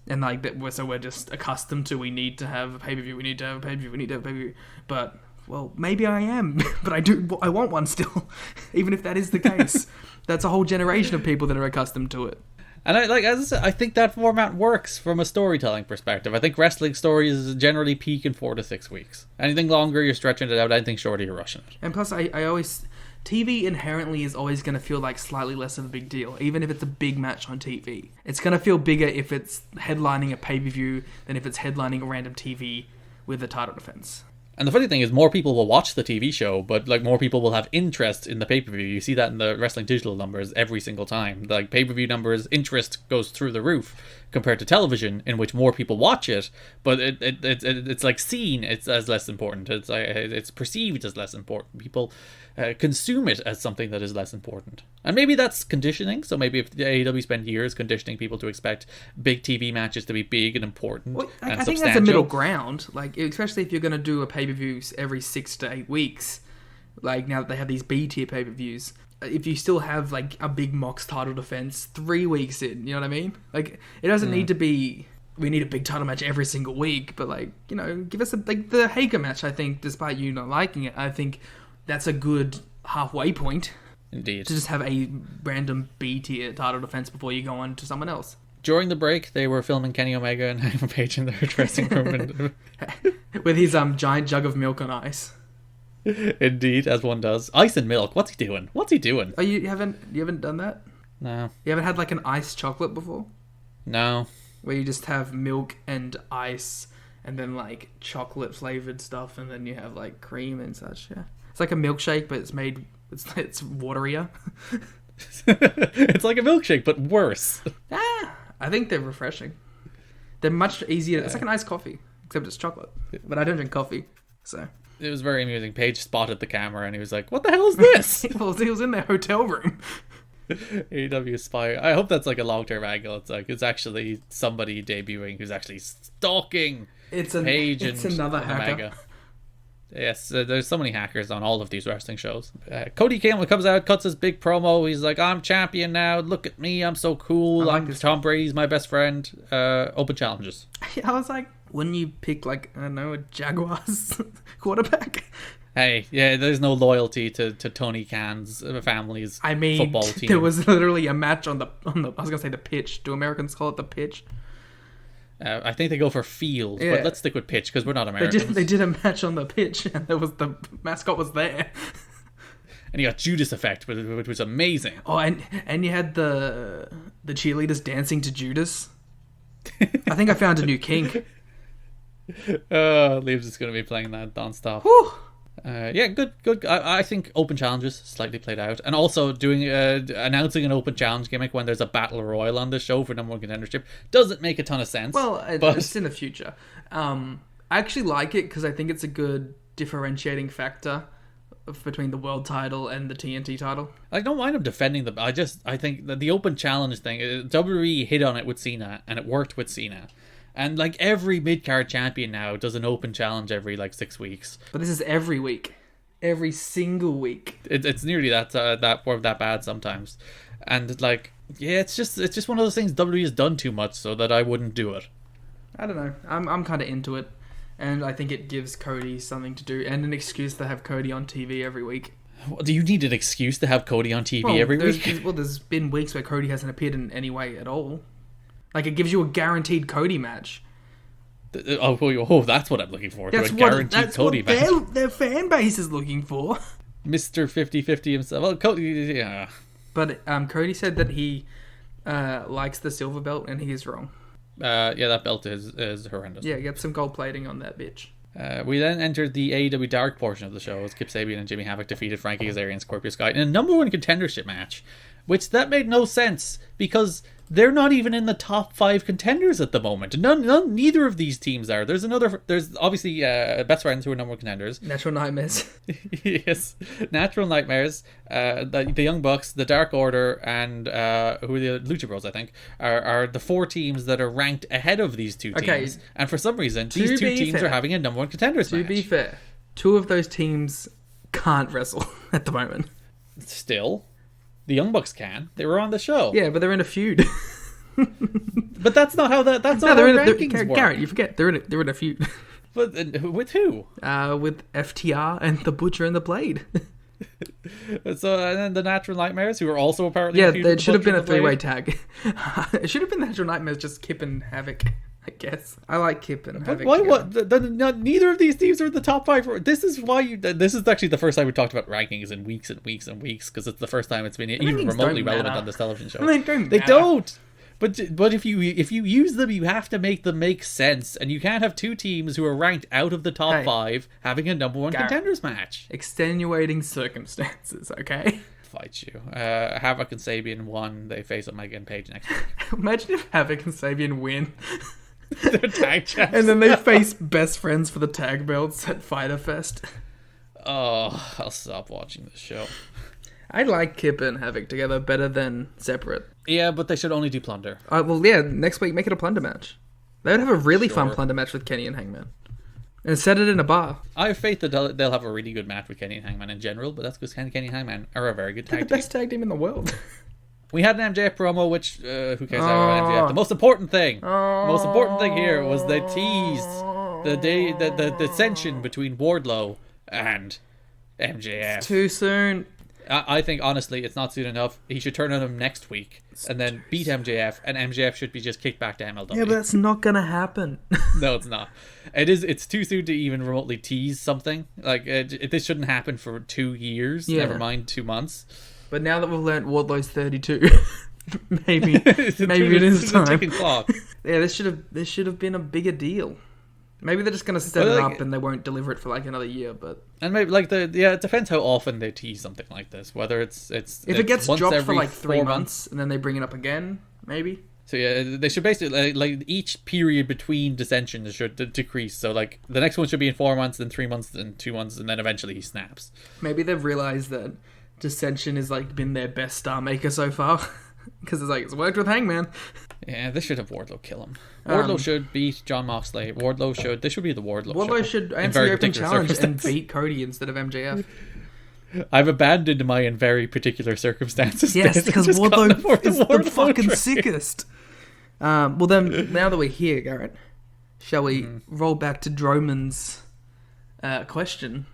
And like that, so we're just accustomed to, we need to have a pay-per-view, we need to have a pay-per-view, we need to have a pay-per-view. But, well, maybe I am. But I want one still. Even if that is the case. That's a whole generation of people that are accustomed to it. And as I said, I think that format works from a storytelling perspective. I think wrestling stories generally peak in 4 to 6 weeks. Anything longer, you're stretching it out. Anything shorter, you're rushing it. And plus, I always... TV inherently is always going to feel like slightly less of a big deal, even if it's a big match on TV. It's going to feel bigger if it's headlining a pay-per-view than if it's headlining a random TV with a title defense. And the funny thing is, more people will watch the TV show, but like more people will have interest in the pay-per-view. You see that in the wrestling digital numbers every single time. Like pay-per-view numbers, interest goes through the roof compared to television, in which more people watch it, but it's like seen as less important. It's perceived as less important. People consume it as something that is less important. And maybe that's conditioning. So maybe if the AEW spend years conditioning people to expect big TV matches to be big and important, well, and I think that's a middle ground. Like, especially if you're going to do a pay-per-view every 6 to 8 weeks, like now that they have these B-tier pay-per-views, if you still have like a big Mox title defense 3 weeks in, you know what I mean? Like, it doesn't need to be, we need a big title match every single week, but like, you know, give us like the Hager match. I think, despite you not liking it, I think that's a good halfway point. Indeed. To just have a random B-tier title defense before you go on to someone else. During the break, they were filming Kenny Omega and Hangman Page in their dressing room. With his giant jug of milk on ice. Indeed, as one does. Ice and milk. What's he doing? Oh, you haven't done that? No. You haven't had like an iced chocolate before? No. Where you just have milk and ice and then like chocolate flavored stuff, and then you have like cream and such. Yeah. It's like a milkshake, but it's waterier. It's like a milkshake, but worse. I think they're refreshing. They're much easier. It's like an iced coffee, except it's chocolate. But I don't drink coffee, so. It was very amusing. Paige spotted the camera and he was like, "What the hell is this?" Well, he was in their hotel room. AEW spy. I hope that's like a long-term angle. It's like it's actually somebody debuting who's actually stalking Paige and another hacker. Omega. Yes, there's so many hackers on all of these wrestling shows. Cody Campbell comes out, cuts his big promo. He's like, "I'm champion now. Look at me. I'm so cool. Tom Brady's my best friend." Open challenges. I was like, wouldn't you pick like, I don't know, a Jaguars quarterback? Hey, yeah, there's no loyalty to Tony Khan's family's football team. There was literally a match on the I was gonna say the pitch. Do Americans call it the pitch? I think they go for field, but let's stick with pitch because we're not Americans. They did a match on the pitch, and the mascot was there. And you got Judas effect, which was amazing. Oh, and you had the cheerleaders dancing to Judas. I think I found a new kink. Leaves is going to be playing that non-stop. Yeah, good. I think open challenges slightly played out, and also doing announcing an open challenge gimmick when there's a battle royal on the show for number one contendership doesn't make a ton of sense. Well, it's in the future. I actually like it because I think it's a good differentiating factor between the world title and the TNT title. I don't mind him defending them. I think that the open challenge thing, WWE hit on it with Cena, and it worked with Cena. And like every mid-card champion now does an open challenge every like 6 weeks. But this is every week, every single week. It's nearly that bad sometimes, and like it's just one of those things WWE has done too much so that I wouldn't do it. I don't know. I'm kind of into it, and I think it gives Cody something to do and an excuse to have Cody on TV every week. Do you need an excuse to have Cody on TV Well, every week? there's been weeks where Cody hasn't appeared in any way at all. Like, it gives you a guaranteed Cody match. Oh, that's what I'm looking for. That's a what, guaranteed that's Cody what match. their fan base is looking for. Mr. 50-50 himself. Well, Cody, yeah. But Cody said that he likes the silver belt, and he is wrong. Yeah, that belt is horrendous. Yeah, get some gold plating on that bitch. We then entered the AEW Dark portion of the show as Kip Sabian and Jimmy Havoc defeated Frankie Kazarian and Scorpio Sky in a number one contendership match, which that made no sense because they're not even in the top 5 contenders at the moment. Neither of these teams are. There's obviously Best Friends who are number one contenders. Natural Nightmares. Yes, Natural Nightmares, the Young Bucks, the Dark Order, and who are the Lucha Bros, I think, are the 4 teams that are ranked ahead of these 2 teams. Okay. And for some reason, these 2 teams are having a number one contenders match. To be fair, 2 of those teams can't wrestle at the moment. Still, the Young Bucks can. They were on the show. Yeah, but they're in a feud. But that's not how that's not how rankings work. Garrett, you forget they're in a feud. But with who? With FTR and the Butcher and the Blade. So and then the Natural Nightmares, who are also apparently Yeah, in a feud with it should have Butcher been a and the Blade. 3-way tag. It should have been Natural Nightmares, just Kip and Havoc, I guess. I like Kip and Havoc. Why? Neither of these teams are in the top 5. This is why this is actually the first time we talked about rankings in weeks and weeks and weeks, because it's the first time it's been even Rankings remotely don't relevant matter. on this television show. They don't They matter. don't. But if you use them, you have to make them make sense, and you can't have 2 teams who are ranked out of the top Hey, 5 having a number one Garrett. contenders match. Extenuating circumstances, okay? Fight you. Havoc and Sabian won. They face up Megan Page next week. Imagine if Havoc and Sabian win, They're tag champs. and then they face Best Friends for the tag belts at Fyter Fest. Oh, I'll stop watching this show. I like Kip and Havoc together better than separate. Yeah, but they should only do Plunder. Well, yeah, next week make it a plunder match. They would have a really fun Sure. plunder match with Kenny and Hangman. And set it in a bar. I have faith that they'll have a really good match with Kenny and Hangman in general, but that's because Kenny and Hangman are a very good They're tag the team. best tag team in the world. We had an MJF promo, which, who cares about MJF? The most important thing here was they teased the dissension between Wardlow and MJF. Too soon. I think, honestly, it's not soon enough. He should turn on him next week and then beat MJF, and MJF should be just kicked back to MLW. Yeah, but that's not gonna happen. No, it's not. It's too soon to even remotely tease something. Like, this shouldn't happen for 2 years, Yeah. never mind 2 months. But now that we've learnt Wardlow's 32, maybe It's it is a time. ticking clock. Yeah, this should have been a bigger deal. Maybe they're just gonna set Well, it like- up and they won't deliver it for like another year. But And maybe it depends how often they tease something like this. Whether it's if it gets once dropped for every like 3 4 months and then they bring it up again, maybe. So yeah, they should basically like each period between dissensions should decrease. So like the next one should be in 4 months, then 3 months, then 2 months, and then eventually he snaps. Maybe they've realized that dissension has like been their best star maker so far because it's worked with Hangman. Yeah, they should have Wardlow kill him. Wardlow should beat Jon Moxley. This should be the Wardlow show. Wardlow should in answer very the open particular challenge and circumstances. beat Cody instead of MJF. I've abandoned my in very particular circumstances. Yes, bit. because Just gone Wardlow for is the Wardlow fucking train. sickest. Well then, now that we're here, Garrett, shall we roll back to Droman's question,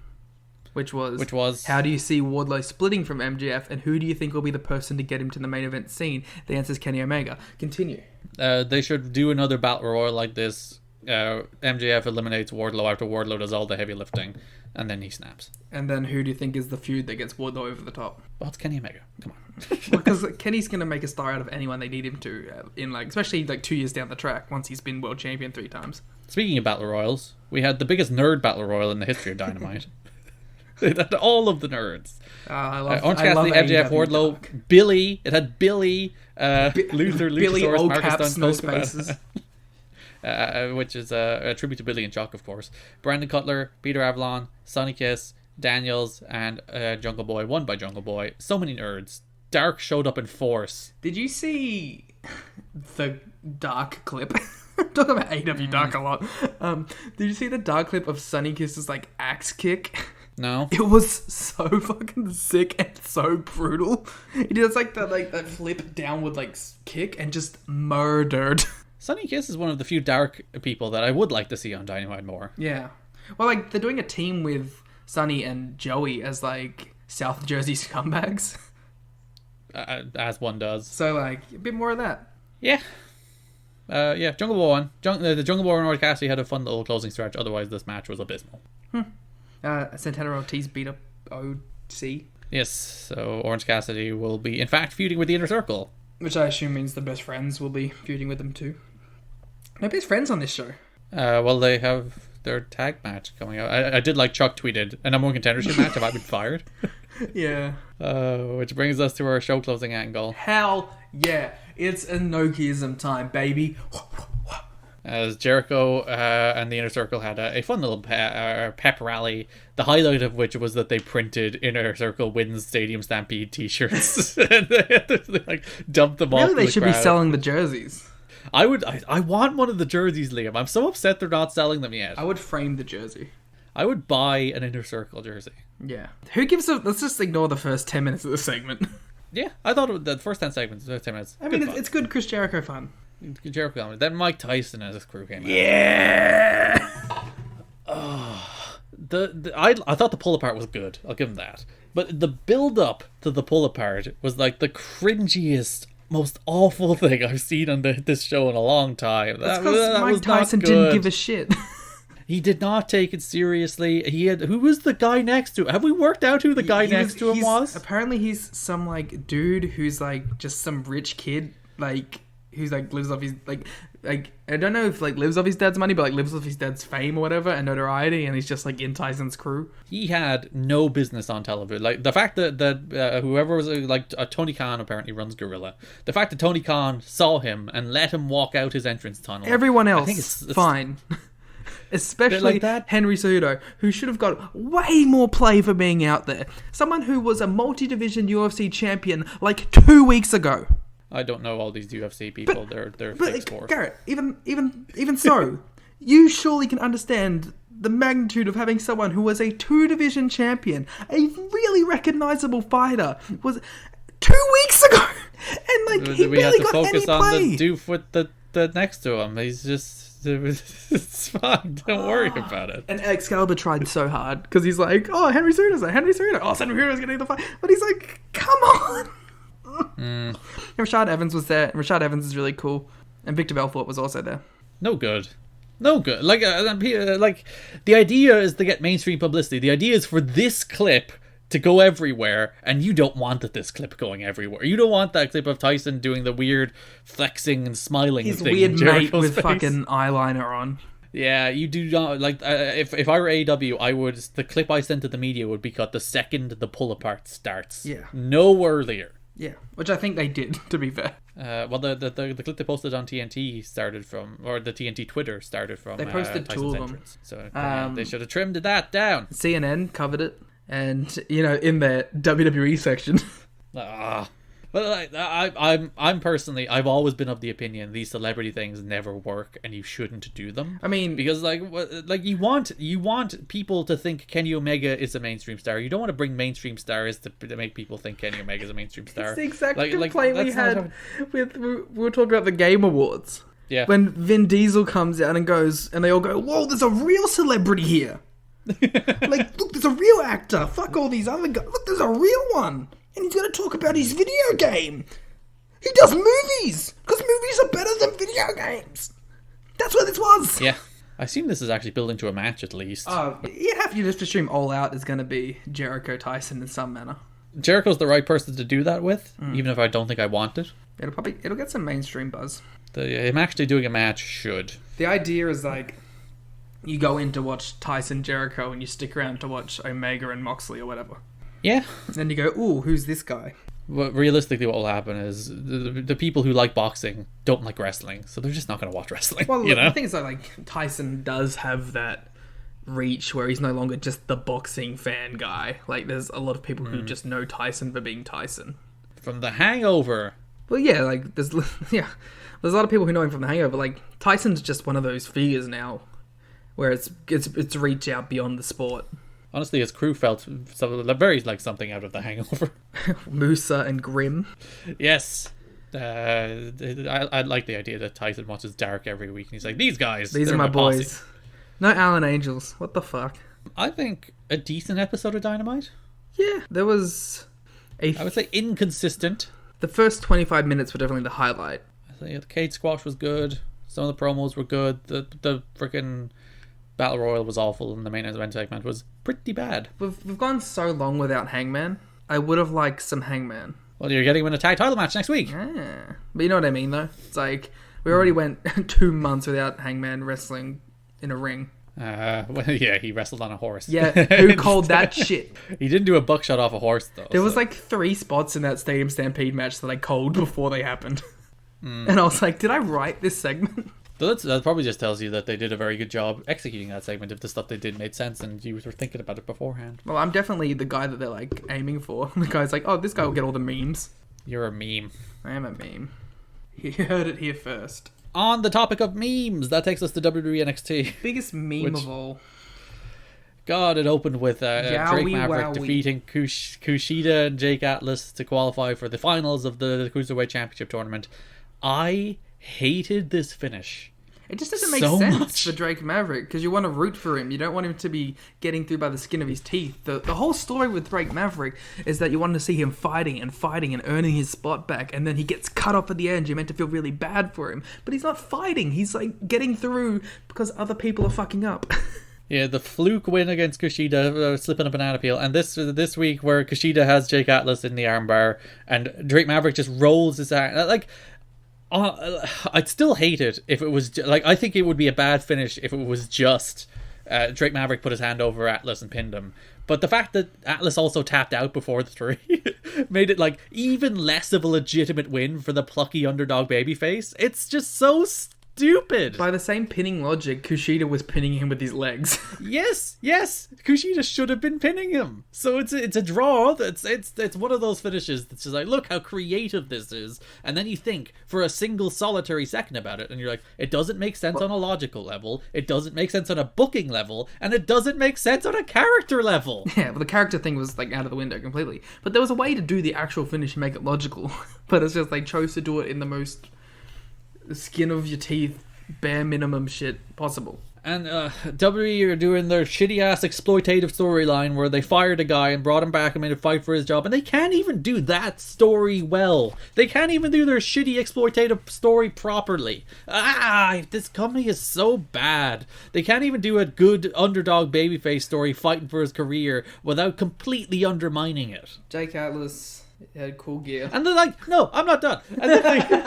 which was how do you see Wardlow splitting from MJF, and who do you think will be the person to get him to the main event scene? The answer is Kenny Omega. Continue. They should do another battle royal like this. MJF eliminates Wardlow after Wardlow does all the heavy lifting, and then he snaps. And then who do you think is the feud that gets Wardlow over the top? Well, it's Kenny Omega. Come on. Because Kenny's going to make a star out of anyone they need him to, especially 2 years down the track once he's been world champion 3 times. Speaking of battle royals, we had the biggest nerd battle royal in the history of Dynamite. It had all of the nerds. I love Orange Cassidy, MJF, AEW Wardlow, Dark. Billy. It had Billy, Luther, Billy, Luchasaurus, all Marcus caps, Stunt, no Coco Cabana. spaces. Which is a tribute to Billy and Chuck, of course. Brandon Cutler, Peter Avalon, Sonny Kiss, Daniels, and Jungle Boy, won by Jungle Boy. So many nerds. Dark showed up in force. Did you see the Dark clip? I'm talking about AEW Dark a lot. Did you see the Dark clip of Sonny Kiss's axe kick? No? It was so fucking sick and so brutal. He does that flip downward kick and just murdered. Sonny Kiss is one of the few dark people that I would like to see on Dynamite more. Yeah. Well, they're doing a team with Sonny and Joey as South Jersey scumbags. As one does. So, like, a bit more of that. Yeah. Jungle Boy won. The Jungle Boy and Orange Cassidy had a fun little closing stretch. Otherwise, this match was abysmal. Santana Ortiz beat up OC. Yes, so Orange Cassidy will be, in fact, feuding with the Inner Circle. Which I assume means the best friends will be feuding with them too. No best friends on this show. Well, they have their tag match coming out. I did like Chuck tweeted, a number one contendership match, have I been fired? Yeah. Which brings us to our show closing angle. Hell yeah. It's Enochiism time, baby. As Jericho and the Inner Circle had a fun little pep rally, the highlight of which was that they printed Inner Circle wins Stadium Stampede t-shirts. And they like dumped them off. Really, they should be crowd. selling the jerseys. I want one of the jerseys, Liam. I'm so upset they're not selling them yet. I would frame the jersey. I would buy an Inner Circle jersey. Yeah. Who gives a... Let's just ignore the first 10 minutes of the segment. Yeah, I thought the first 10 segments, 10 minutes. I mean, it's good Chris Jericho fun. Jericho comedy. Then Mike Tyson and his crew came out. Yeah! I thought the pull apart was good. I'll give him that. But the build up to the pull apart was like the cringiest, most awful thing I've seen on this show in a long time. That's because Mike Tyson didn't give a shit. He did not take it seriously. Who was the guy next to him? Have we worked out who the guy next to him was? Apparently he's some like dude who's like just some rich kid, like who's like lives off his like I don't know if like lives off his dad's money, but like lives off his dad's fame or whatever and notoriety, and he's just like in Tyson's crew. He had no business on television. Like the fact that whoever was Tony Khan apparently runs Gorilla. The fact that Tony Khan saw him and let him walk out his entrance tunnel. Everyone else, I think it's fine. Especially like that. Henry Cejudo, who should have got way more play for being out there. Someone who was a multi-division UFC champion like 2 weeks ago. I don't know all these UFC people. They're fake sport. Garrett, even so, you surely can understand the magnitude of having someone who was a 2-division champion, a really recognizable fighter, was 2 weeks ago, and like he we barely have to got any focus play. on the doof with the next to him. He's just it's fine. Don't worry about it. And Excalibur tried so hard because he's like, oh, Henry Cejudo's there. Henry Cejudo. Oh, Henry Cejudo's getting the fight, but he's like, come on. And Rashad Evans was there. And Rashad Evans is really cool, and Victor Belfort was also there. No good. Like the idea is to get mainstream publicity. The idea is for this clip to go everywhere, and you don't want this clip going everywhere. You don't want that clip of Tyson doing the weird flexing and smiling His thing. weird mate with face. fucking eyeliner on. Yeah, you do not like. If I were AEW, I would. The clip I sent to the media would be cut the second the pull apart starts. Yeah. No earlier. Yeah, which I think they did, to be fair. Well, the clip they posted on TNT started from, or the TNT Twitter started from. They posted Tyson's 2 of them. entrance. So they should have trimmed that down. CNN covered it, and in their WWE section. But like, I'm personally, I've always been of the opinion these celebrity things never work, and you shouldn't do them. I mean, because like you want people to think Kenny Omega is a mainstream star. You don't want to bring mainstream stars to make people think Kenny Omega is a mainstream star. It's the exact like, complaint we had with we were talking about the Game Awards. Yeah. When Vin Diesel comes out and goes, and they all go, "Whoa, there's a real celebrity here." Like, look, there's a real actor. Fuck all these other guys. Look, there's a real one. And he's going to talk about his video game. He does movies. Because movies are better than video games. That's what this was. Yeah. I assume this is actually building to a match at least. You have to just assume All Out is going to be Jericho Tyson in some manner. Jericho's the right person to do that with, even if I don't think I want it. It'll get some mainstream buzz. Him actually doing a match should. The idea is like, you go in to watch Tyson Jericho and you stick around to watch Omega and Moxley or whatever. Yeah. And then you go, ooh, who's this guy? But realistically, what will happen is the people who like boxing don't like wrestling, so they're just not going to watch wrestling. Well, you know? the thing is that like Tyson does have that reach where he's no longer just the boxing fan guy. Like, there's a lot of people who just know Tyson for being Tyson. From The Hangover. Well, yeah, like there's a lot of people who know him from The Hangover. Like, Tyson's just one of those figures now, where it's reach out beyond the sport. Honestly, his crew felt very like something out of The Hangover. Musa and Grimm. Yes. I like the idea that Tyson watches Dark every week and he's like, these are my boys. Posse. No Alan Angels. What the fuck? I think a decent episode of Dynamite. Yeah, there was I would say inconsistent. the first 25 minutes were definitely the highlight. I think the cage squash was good. Some of the promos were good. The freaking Battle Royal was awful, and the main event segment was pretty bad. We've gone so long without Hangman. I would have liked some Hangman. Well, you're getting him in a tag title match next week. Yeah. But you know what I mean, though? It's like, we already went 2 months without Hangman wrestling in a ring. Well, yeah, he wrestled on a horse. Yeah, who called that shit? He didn't do a buckshot off a horse, though. There was like 3 spots in that Stadium Stampede match that I called before they happened. And I was like, did I write this segment? So that probably just tells you that they did a very good job executing that segment if the stuff they did made sense and you were thinking about it beforehand. Well, I'm definitely the guy that they're like aiming for. The guy's like, oh, this guy will get all the memes. You're a meme. I am a meme. You heard it here first. On the topic of memes, that takes us to WWE NXT. Biggest meme of all. God, it opened with Drake Maverick wowie. defeating Kushida and Jake Atlas to qualify for the finals of the Cruiserweight Championship tournament. I hated this finish. It just doesn't make so sense much. for Drake Maverick, because you want to root for him. You don't want him to be getting through by the skin of his teeth. The whole story with Drake Maverick is that you want to see him fighting and earning his spot back, and then he gets cut off at the end. You're meant to feel really bad for him. But he's not fighting. He's like getting through because other people are fucking up. Yeah, the fluke win against Kushida, slipping a banana peel, and this week where Kushida has Jake Atlas in the armbar, and Drake Maverick just rolls his arm. Like, I'd still hate it if it was like, I think it would be a bad finish if it was just Drake Maverick put his hand over Atlas and pinned him. But the fact that Atlas also tapped out before the 3 made it like even less of a legitimate win for the plucky underdog babyface. It's just so stupid. By the same pinning logic, Kushida was pinning him with his legs. Yes, Kushida should have been pinning him. So it's a draw. It's one of those finishes that's just like, look how creative this is, and then you think for a single solitary second about it, and you're like, it doesn't make sense on a logical level, it doesn't make sense on a booking level, and it doesn't make sense on a character level. Yeah, well, the character thing was like out of the window completely. But there was a way to do the actual finish and make it logical. But it's just like chose to do it in the most skin of your teeth, bare minimum shit possible. And WWE are doing their shitty ass exploitative storyline where they fired a guy and brought him back and made him fight for his job, and they can't even do that story well. They can't even do their shitty exploitative story properly. This company is so bad. They can't even do a good underdog babyface story fighting for his career without completely undermining it. Jake Atlas had cool gear. And they're like, no, I'm not done. And then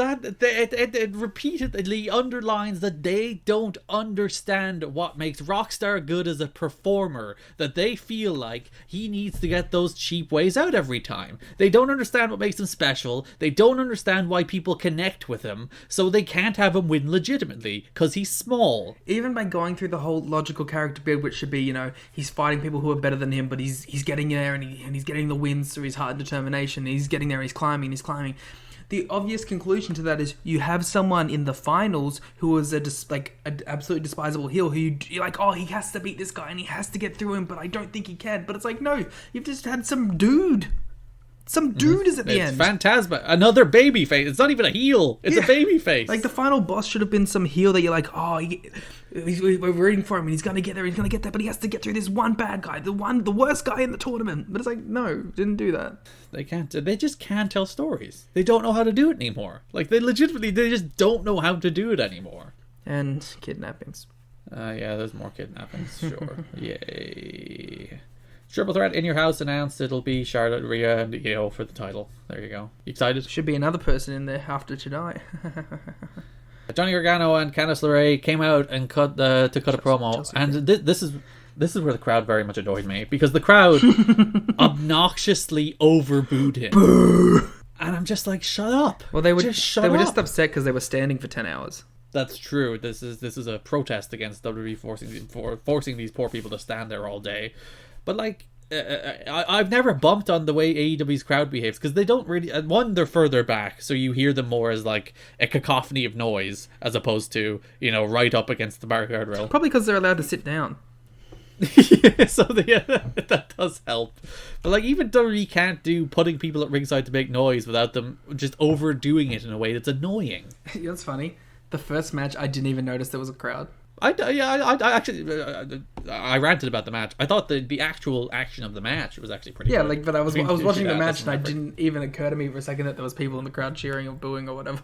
it repeatedly underlines that they don't understand what makes Rockstar good as a performer, that they feel like he needs to get those cheap ways out every time. They don't understand what makes him special. They don't understand why people connect with him, so they can't have him win legitimately because he's small. Even by going through the whole logical character build, which should be, he's fighting people who are better than him, but he's getting there and he's getting the wins through his heart and determination. He's getting there, he's climbing. The obvious conclusion to that is you have someone in the finals who is an absolutely despisable heel who you're like, oh, he has to beat this guy and he has to get through him, but I don't think he can. But it's like, no, you've just had some dude. Some dude is at the end. It's Phantasma, another baby face. It's not even a heel. It's a baby face. Like the final boss should have been some heel that you're like, oh, we're rooting for him and he's gonna get there, but he has to get through this one bad guy, the worst guy in the tournament. But it's like, no, didn't do that. They can't. They just can't tell stories. They don't know how to do it anymore. Like they just don't know how to do it anymore. And kidnappings. Yeah, there's more kidnappings. Sure. Yay. Triple Threat in your house announced it'll be Charlotte, Rhea, and Io for the title. There you go. You excited? Should be another person in there after tonight. Johnny Gargano and Candice LeRae came out and cut a promo, and this is where the crowd very much annoyed me, because the crowd obnoxiously overbooed him. Boo! And I'm just like, shut up. Well, they were just upset because they were standing for 10 hours. That's true. This is a protest against WWE forcing these poor people to stand there all day. But like, I've never bumped on the way AEW's crowd behaves, because they don't really. One, they're further back, so you hear them more as like a cacophony of noise, as opposed to right up against the bar guardrail. Probably because they're allowed to sit down. Yeah, so that does help. But like, even WWE can't do putting people at ringside to make noise without them just overdoing it in a way that's annoying. That's funny. The first match, I didn't even notice there was a crowd. I actually I ranted about the match. I thought the actual action of the match was actually pretty. Yeah, good. like, but I was watching the match and I remember. didn't even occur to me for a second that there was people in the crowd cheering or booing or whatever.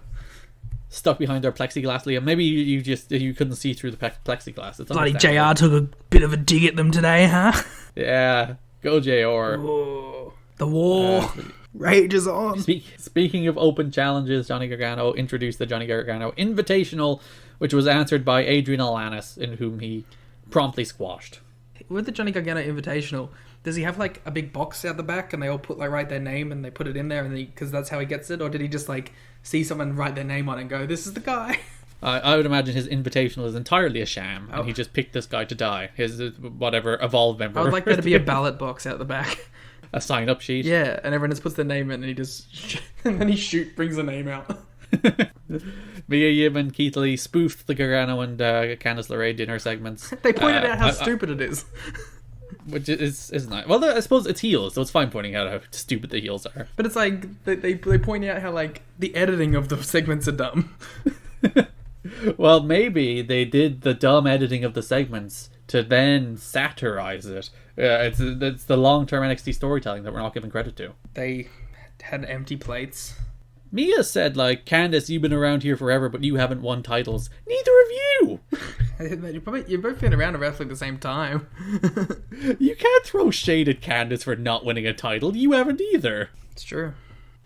Stuck behind their plexiglass, Liam. Maybe you couldn't see through the plexiglass. It's Bloody understandable. JR took a bit of a dig at them today, huh? Yeah, go JR. Whoa. The war rages on. Speaking of open challenges, Johnny Gargano introduced the Johnny Gargano Invitational, which was answered by Adrian Alanis, in whom he promptly squashed. With the Johnny Gargano Invitational, does he have like a big box out the back and they all put like write their name and they put it in there and because that's how he gets it, or did he just like see someone write their name on it and go, "This is the guy"? I would imagine his Invitational is entirely a sham, and he just picked this guy to die. His whatever Evolve member. I would like there to be a ballot box out the back. A sign-up sheet. Yeah, and everyone just puts their name in and he just and then he brings the name out. Mia Yim and Keith Lee spoofed the Gargano and Candice LeRae dinner segments. They pointed out how stupid it is. Which is nice. Well, I suppose it's heels, so it's fine pointing out how stupid the heels are. But it's like they point out how like the editing of the segments are dumb. Well, maybe they did the dumb editing of the segments to then satirize it. It's the long-term NXT storytelling that we're not giving credit to. They had empty plates. Mia said, like, Candice, you've been around here forever, but you haven't won titles. Neither have you! You've both been around wrestling at the same time. You can't throw shade at Candice for not winning a title. You haven't either. It's true.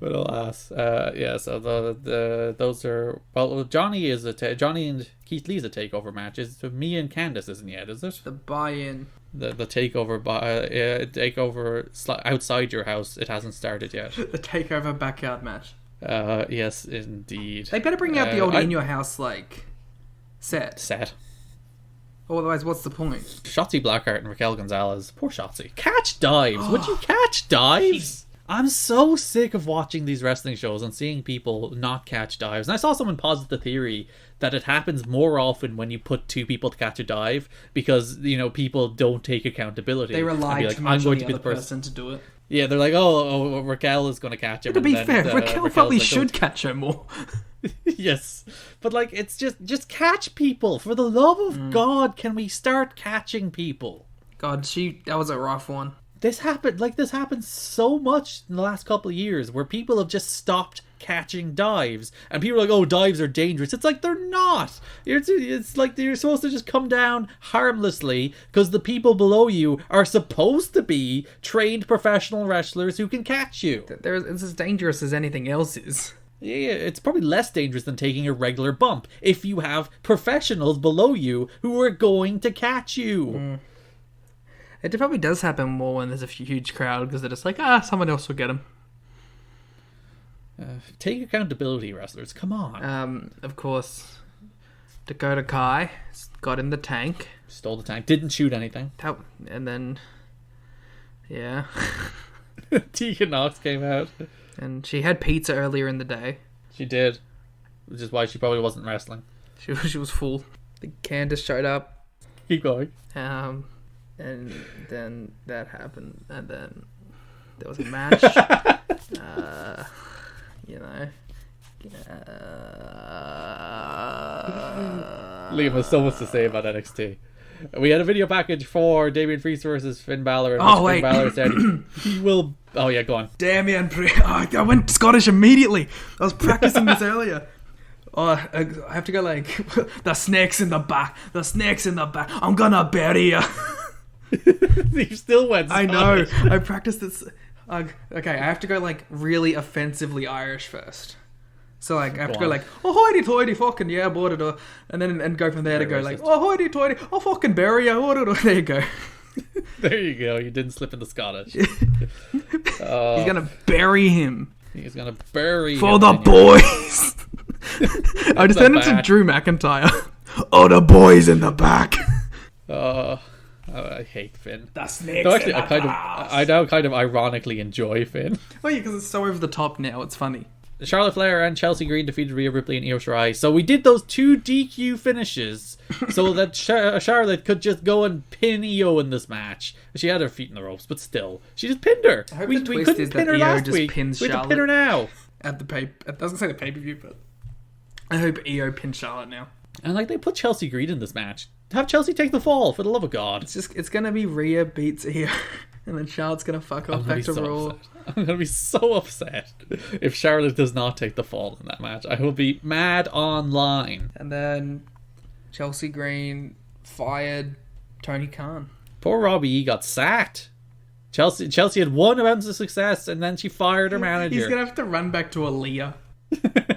But alas, yeah. So those are Johnny and Keith Lee's a takeover match. Is Mia and Candice isn't yet? Is it The buy-in? the takeover outside your house? It hasn't started yet. The takeover backyard match. Yes, indeed. They better bring out the old in your house like set. Otherwise, what's the point? Shotzi Blackheart and Raquel Gonzalez. Poor Shotzi. Catch dives. Would you catch dives? I'm so sick of watching these wrestling shows and seeing people not catch dives. And I saw someone posit the theory that it happens more often when you put two people to catch a dive because, people don't take accountability. They rely and be too like, much I'm going on to the be the other person. person to do it. Yeah, they're like, oh, Raquel is going to catch him. To be and fair, then, Raquel Raquel's probably like, should catch her more. Yes, but like it's just catch people, for the love of God. Can we start catching people? God, that was a rough one. This happened so much in the last couple of years where people have just stopped catching dives, and people are like, oh, dives are dangerous. It's like they're not. It's like you're supposed to just come down harmlessly because the people below you are supposed to be trained professional wrestlers who can catch you. It's as dangerous as anything else is. Yeah, it's probably less dangerous than taking a regular bump if you have professionals below you who are going to catch you. It probably does happen more when there's a huge crowd because they're just like, someone else will get him. Take accountability, wrestlers. Come on. Of course, Dakota Kai got in the tank. Stole the tank. Didn't shoot anything. And then, yeah. Tegan Knox came out. And she had pizza earlier in the day. She did. Which is why she probably wasn't wrestling. She was full. The Candice showed up. Keep going. And then that happened. And then there was a match. Liam has so much to say about NXT. We had a video package for Damian Priest versus Finn Balor. And Finn Balor said he will... Oh, yeah, go on. Damian Priest. I went Scottish immediately. I was practicing this earlier. I have to go like, the snake's in the back. The snake's in the back. I'm gonna bury you. You still went I Scottish. know. I practiced this. Okay, I have to go like really offensively Irish first. So like I have to go like, oh hoity toity fucking yeah, blah, and then and go from there to go like, oh hoity toity, oh fucking bury you. There you go. There you go. You didn't slip into Scottish. He's gonna bury him. He's gonna bury for him the boys. I just turned into Drew McIntyre. Oh, the boys in the back. I hate Finn. The snakes No, actually, in the grass. I now kind of ironically enjoy Finn. Oh yeah, because it's so over the top now. It's funny. Charlotte Flair and Chelsea Green defeated Rhea Ripley and Io Shirai. So we did those 2 DQ finishes so that Charlotte could just go and pin Io in this match. She had her feet in the ropes, but still, she just pinned her. I hope We the twist couldn't is pin that her Io last just week. pins We have to pin her now. At the I was gonna say the pay-per-view, but I hope Io pins Charlotte now. And like they put Chelsea Green in this match Have Chelsea take the fall, for the love of God. It's gonna be Rhea beats Io, and then Charlotte's gonna fuck off back to Raw. I'm gonna be so upset if Charlotte does not take the fall in that match. I will be mad online. And then Chelsea Green fired Tony Khan. Poor Robbie E got sacked. Chelsea had one event of success, and then she fired her manager. He's gonna have to run back to Aaliyah.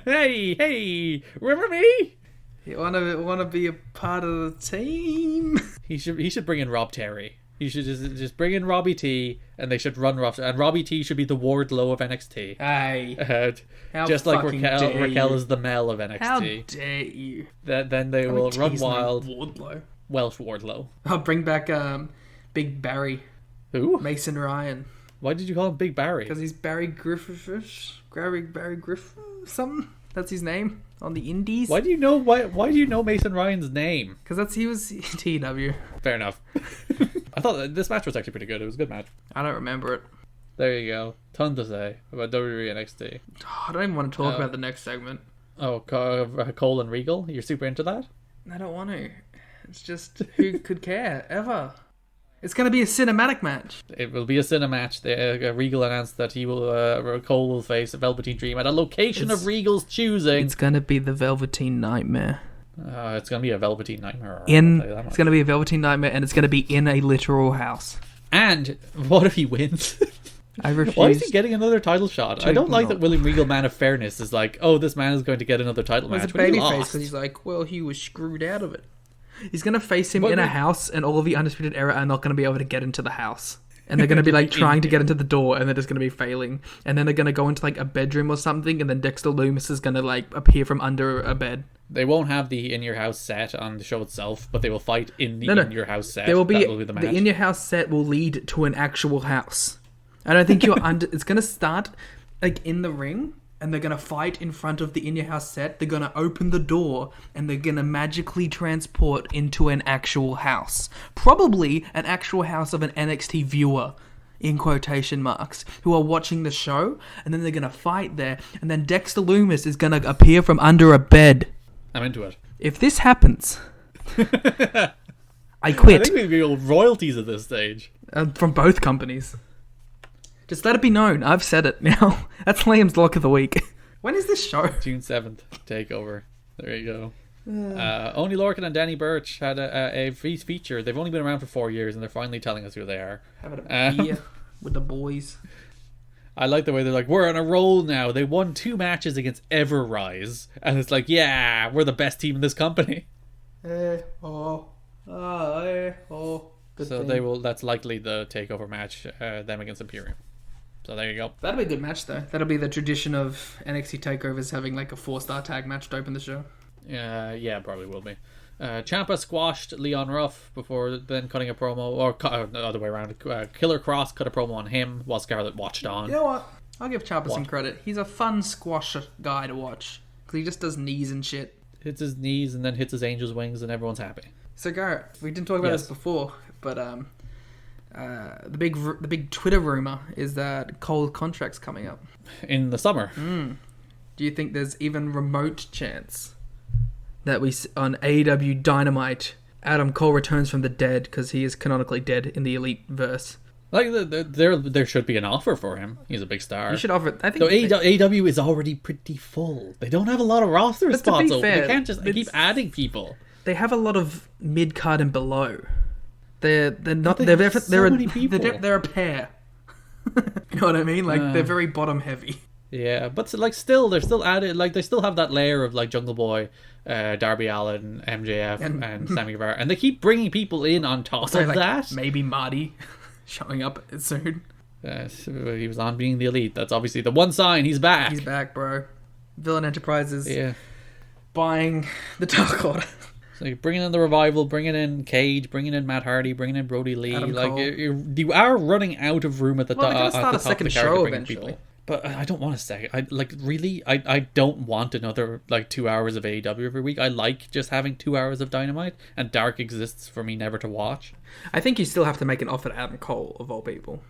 hey, remember me? You wanna be a part of the team? He should bring in Rob Terry. He should just bring in Robbie T, and they should run Rob. And Robbie T should be the Wardlow of NXT. Hey, just like Raquel is the Mel of NXT. How dare you? Then they will run wild. Wardlow. Welsh Wardlow. I'll bring back Big Barry. Who? Mason Ryan. Why did you call him Big Barry? Because he's Barry Griffith. Barry Griffith something. That's his name on the Indies. Why do you know Mason Ryan's name? Because he was TW. Fair enough. I thought this match was actually pretty good. It was a good match. I don't remember it. There you go. Ton to say about WWE NXT. Oh, I don't even want to talk about the next segment. Oh, Cole and Regal? You're super into that? I don't want to. It's just, who could care, ever? It's going to be a cinematic match. It will be a cine match. Regal announced that Cole will face a Velveteen Dream at a location of Regal's choosing. It's going to be the Velveteen Nightmare. It's going to be a Velveteen Nightmare. It's going to be a Velveteen Nightmare, and it's going to be in a literal house. And what if he wins? I refuse. Why is he getting another title shot? I don't like that William Regal, Man of Fairness, is like, oh, this man is going to get another title match. He's a babyface because he's like, well, he was screwed out of it. He's going to face him in a house, and all of the Undisputed Era are not going to be able to get into the house. And they're going to be like trying to get into the door, and they're just going to be failing. And then they're going to go into like a bedroom or something, and then Dexter Lumis is going to like appear from under a bed. They won't have the In Your House set on the show itself, but they will fight in the In Your House set. There will be, the match. The In Your House set will lead to an actual house. I don't think it's going to start like in the ring, and they're going to fight in front of the In Your House set. They're going to open the door, and they're going to magically transport into an actual house. Probably an actual house of an NXT viewer, in quotation marks, who are watching the show, and then they're going to fight there, and then Dexter Lumis is going to appear from under a bed. I'm into it. If this happens, I I quit. think we'd be royalties at this stage. From both companies. Just let it be known. I've said it now. That's Liam's lock of the week. When is this show? June 7th. Takeover. There you go. Only Lorcan and Danny Burch had a feature. They've only been around for 4 years, and they're finally telling us who they are. Having a beer with the boys. I like the way they're like, we're on a roll now. They won 2 matches against Everrise. And it's like, yeah, we're the best team in this company. Good So thing. that's likely the takeover match, them against Imperium. So there you go. That'll be a good match, though. That'll be the tradition of NXT takeovers having like a 4-star tag match to open the show. Yeah, probably will be. Ciampa squashed Leon Ruff before then cutting a promo, or the other way around. Killer Cross cut a promo on him while Scarlett watched on. You know what? I'll give Ciampa some credit. He's a fun squash guy to watch because he just does knees and shit. Hits his knees and then hits his angel's wings, and everyone's happy. So Garrett, we didn't talk about this before, but the big Twitter rumor is that Cole's contract's coming up in the summer. Do you think there's even remote chance that we on AEW Dynamite Adam Cole returns from the dead because he is canonically dead in the Elite verse? Like there should be an offer for him. He's a big star. You should offer it. I think. So AEW is already pretty full. They don't have a lot of roster spots open. They can't just keep adding people. They have a lot of mid card and below. They're not. They They're have so many people. They're a pair. You know what I mean? Like they're very bottom heavy. Yeah, but like still, they're still added. Like they still have that layer of like Jungle Boy, Darby Allin, MJF, and Sammy Guevara, and they keep bringing people in on top of that. Maybe Marty showing up soon. So he was on Being the Elite. That's obviously the one sign he's back. He's back, bro. Villain Enterprises. Yeah. Buying the Dark Order. So bringing in the Revival, bringing in Cage, bringing in Matt Hardy, bringing in Brody Lee. Adam like Cole. you are running out of room at the top. They're gonna start a second show eventually. But I don't want a second. I don't want another 2 hours of AEW every week. I like just having 2 hours of Dynamite, and Dark exists for me never to watch. I think you still have to make an offer to Adam Cole, of all people.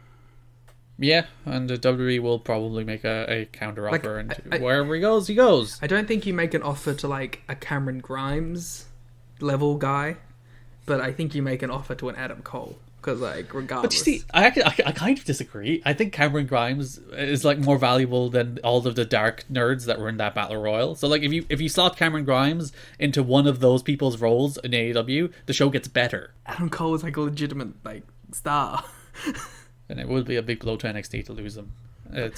Yeah, and WWE will probably make a counter offer, and wherever he goes, he goes. I don't think you make an offer to a Cameron Grimes level guy. but I think you make an offer to an Adam Cole. Because, like, regardless. But you see, I kind of disagree. I think Cameron Grimes is, like, more valuable than all of the dark nerds that were in that Battle Royal. So, like, if you slot Cameron Grimes into one of those people's roles in AEW, the show gets better. Adam Cole is, like, a legitimate, like, star. And it would be a big blow to NXT to lose him.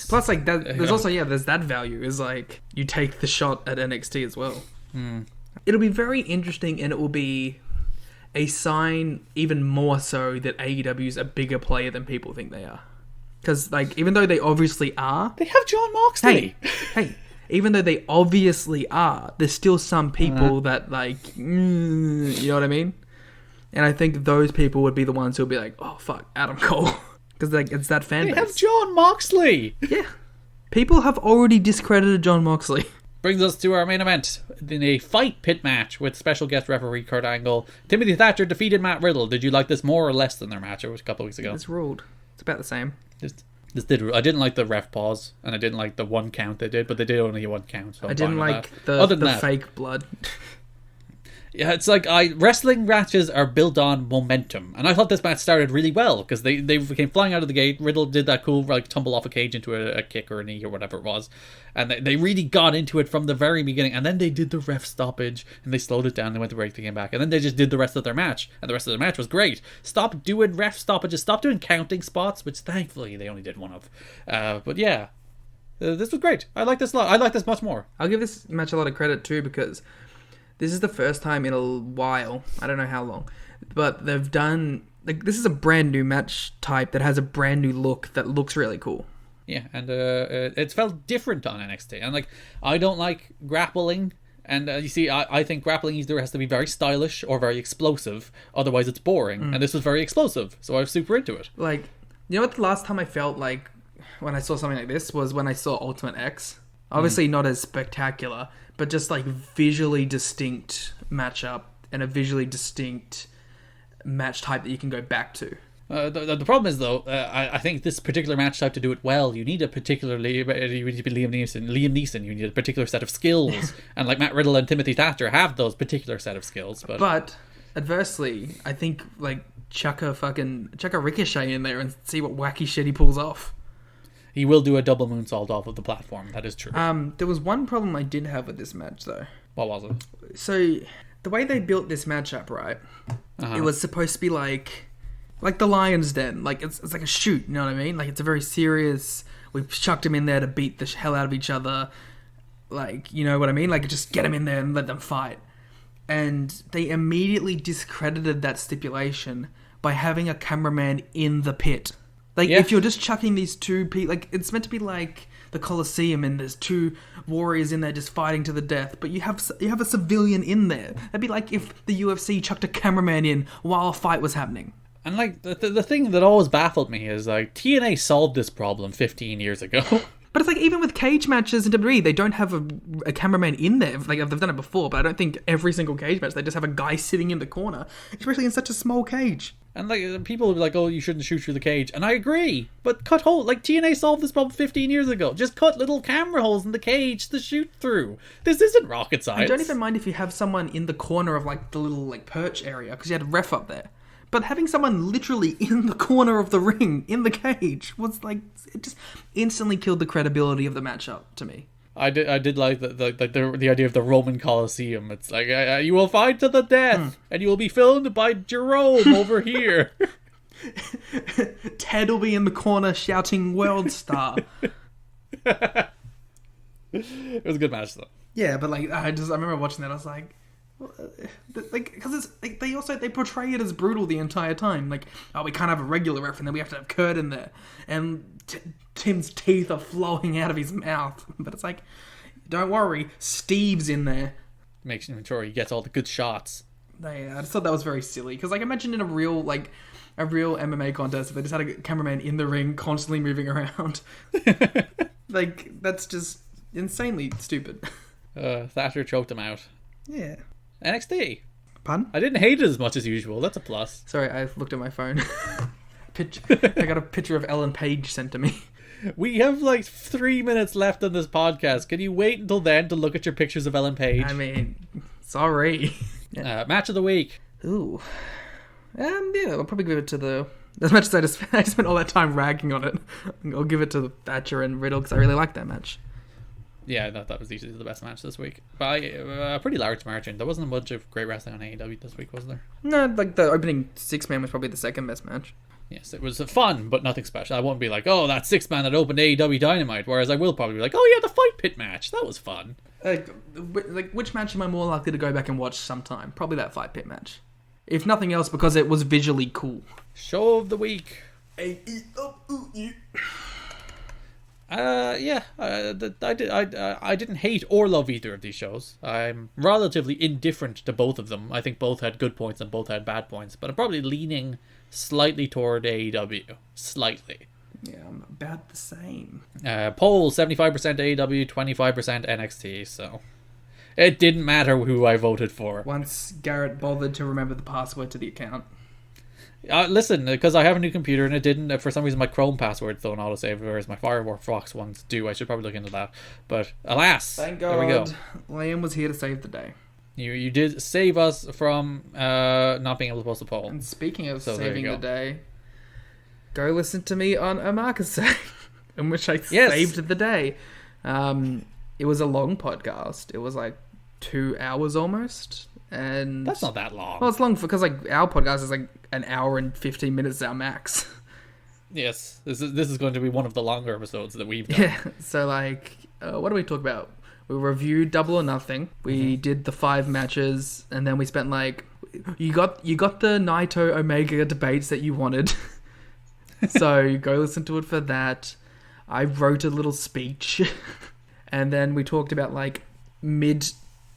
Plus, like, there's also, there's that value. Is like, you take the shot at NXT as well. It'll be very interesting, and it will be a sign even more so that AEW is a bigger player than people think they are. Because, like, even though they obviously are... They have Jon Moxley! Hey, even though they obviously are, there's still some people that, like, you know what I mean? And I think those people would be the ones who'll be like, oh, fuck, Adam Cole. Because, like, it's that fan base. They have Jon Moxley! Yeah. People have already discredited Jon Moxley. Brings us to our main event in a fight pit match with special guest referee Kurt Angle. Timothy Thatcher defeated Matt Riddle. Did you like this more or less than their match a couple of weeks ago? It's ruled. It's about the same. This did. I didn't like the ref pause, and I didn't like the one count they did, but they did only one count. So I didn't like the fake blood. Yeah, it's like wrestling matches are built on momentum, and I thought this match started really well because they came flying out of the gate. Riddle did that cool like tumble off a cage into a kick or a knee or whatever it was, and they really got into it from the very beginning. And then they did the ref stoppage and they slowed it down. They went to break, they came back, and then they just did the rest of their match, and the rest of their match was great. Stop doing ref stoppages, stop doing counting spots, which thankfully they only did one of. But yeah, this was great. I like this a lot. I like this much more. I'll give this match a lot of credit too because this is the first time in a while, I don't know how long, but they've done, like, this is a brand new match type that has a brand new look that looks really cool. Yeah, and it's felt different on NXT. And, like, I don't like grappling, and you see, I think grappling either has to be very stylish or very explosive, otherwise it's boring, and this was very explosive, so I was super into it. Like, you know what the last time I felt like when I saw something like this was when I saw Ultimate X? Obviously not as spectacular, but just like visually distinct matchup and a visually distinct match type that you can go back to. The problem is though, I think this particular match type to do it well, you need a particularly, you need to be Liam Neeson, you need a particular set of skills, and like Matt Riddle and Timothy Thatcher have those particular set of skills. But adversely, I think like chuck a Ricochet in there and see what wacky shit he pulls off. He will do a double moonsault off of the platform. That is true. There was one problem I did have with this match, though. What was it? So, the way they built this match up, right? It was supposed to be like the Lion's Den. Like, it's like a shoot, you know what I mean? Like, it's a very serious... We've chucked him in there to beat the hell out of each other. Like, you know what I mean? Like, just get him in there and let them fight. And they immediately discredited that stipulation by having a cameraman in the pit. Like, if you're just chucking these two people... Like, it's meant to be like the Colosseum and there's two warriors in there just fighting to the death, but you have a civilian in there. That'd be like if the UFC chucked a cameraman in while a fight was happening. And, like, the thing that always baffled me is, like, TNA solved this problem 15 years ago. But it's like, even with cage matches in WWE, they don't have a cameraman in there. Like, they've done it before, but I don't think every single cage match, they just have a guy sitting in the corner, especially in such a small cage. And, like, people will be like, oh, you shouldn't shoot through the cage. And I agree. But cut holes. Like, TNA solved this problem 15 years ago. Just cut little camera holes in the cage to shoot through. This isn't rocket science. I don't even mind if you have someone in the corner of, like, the little, like, perch area, because you had a ref up there. But having someone literally in the corner of the ring, in the cage, was, like, it just instantly killed the credibility of the matchup to me. I did like the idea of the Roman Colosseum. It's like, you will fight to the death, and you will be filmed by Jerome over here. Ted will be in the corner shouting "World Star." It was a good match, though. Yeah, but like, I remember watching that. I was like, because it's like they portray it as brutal the entire time. Like, oh, we can't have a regular ref, and then we have to have Kurt in there, and Tim's teeth are flowing out of his mouth. But it's like, don't worry, Steve's in there. Making sure he gets all the good shots. I just thought that was very silly. Because, like, imagine in a real MMA contest, if they just had a cameraman in the ring constantly moving around. Like, that's just insanely stupid. Thatcher choked him out. Yeah. NXT. Pardon? I didn't hate it as much as usual. That's a plus. Sorry, I looked at my phone. I got a picture of Ellen Page sent to me. We have like 3 minutes left on this podcast. Can you wait until then to look at your pictures of Ellen Page? I mean, sorry. Match of the week. Ooh. Yeah, I'll probably give it to the... As much as I just spent all that time ragging on it, I'll give it to Thatcher and Riddle because I really like that match. Yeah, that was easily the best match this week. By a pretty large margin. There wasn't much of great wrestling on AEW this week, was there? No, like the opening 6-man was probably the second best match. Yes, it was fun, but nothing special. I won't be like, oh, that 6-man that opened AEW Dynamite, whereas I will probably be like, oh yeah, the fight pit match, that was fun. Like which match am I more likely to go back and watch sometime? Probably that fight pit match. If nothing else, because it was visually cool. Show of the week. I didn't hate or love either of these shows. I'm relatively indifferent to both of them. I think both had good points and both had bad points, but I'm probably leaning slightly toward AEW. Slightly. Yeah, I'm about the same. Poll 75% AEW, 25% NXT, so it didn't matter who I voted for. Once Garrett bothered to remember the password to the account. Listen, because I have a new computer and it didn't, for some reason my Chrome passwords don't autosave, whereas my Firefox ones do. I should probably look into that. But alas, thank God, there we go. Liam was here to save the day. You did save us from not being able to post a poll. And speaking of So saving the day, go listen to me on Omakase, in which I saved the day. It was a long podcast. It was like 2 hours almost. And that's not that long. Well, it's long because like our podcast is like an hour and 15 minutes our max. Yes, this is going to be one of the longer episodes that we've done. Yeah. So like, what do we talk about? We reviewed Double or Nothing. We did the 5 matches, and then we spent like, you got the Naito Omega debates that you wanted. So go listen to it for that. I wrote a little speech, and then we talked about like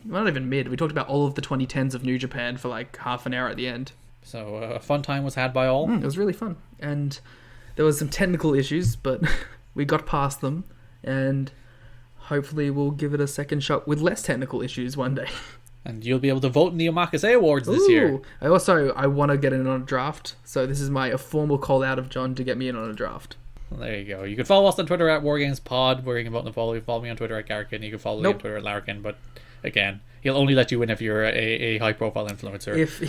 not even mid. We talked about all of the 2010s of New Japan for like half an hour at the end. So a fun time was had by all. It was really fun. And there was some technical issues, but we got past them. And hopefully we'll give it a second shot with less technical issues one day. And you'll be able to vote in the Omakase Awards this year. I want to get in on a draft. So this is a formal call out of John to get me in on a draft. Well, there you go. You can follow us on Twitter at WarGamesPod, where you can vote and follow. You can follow me on Twitter at Garrett. You can follow me on Twitter at Larkin, but again, he'll only let you in if you're a high profile influencer. If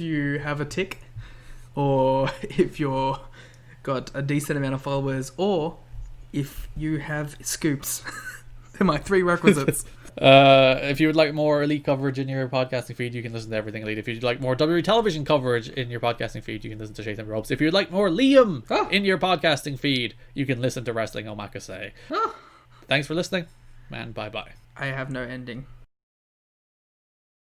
you have a tick, or if you're got a decent amount of followers, or if you have scoops. They're my 3 requisites. If you would like more Elite coverage in your podcasting feed, you can listen to Everything Elite. If you'd like more WWE television coverage in your podcasting feed, you can listen to Shades and Ropes. If you'd like more Liam in your podcasting feed, you can listen to Wrestling Omakase. Thanks for listening, and bye-bye. I have no ending.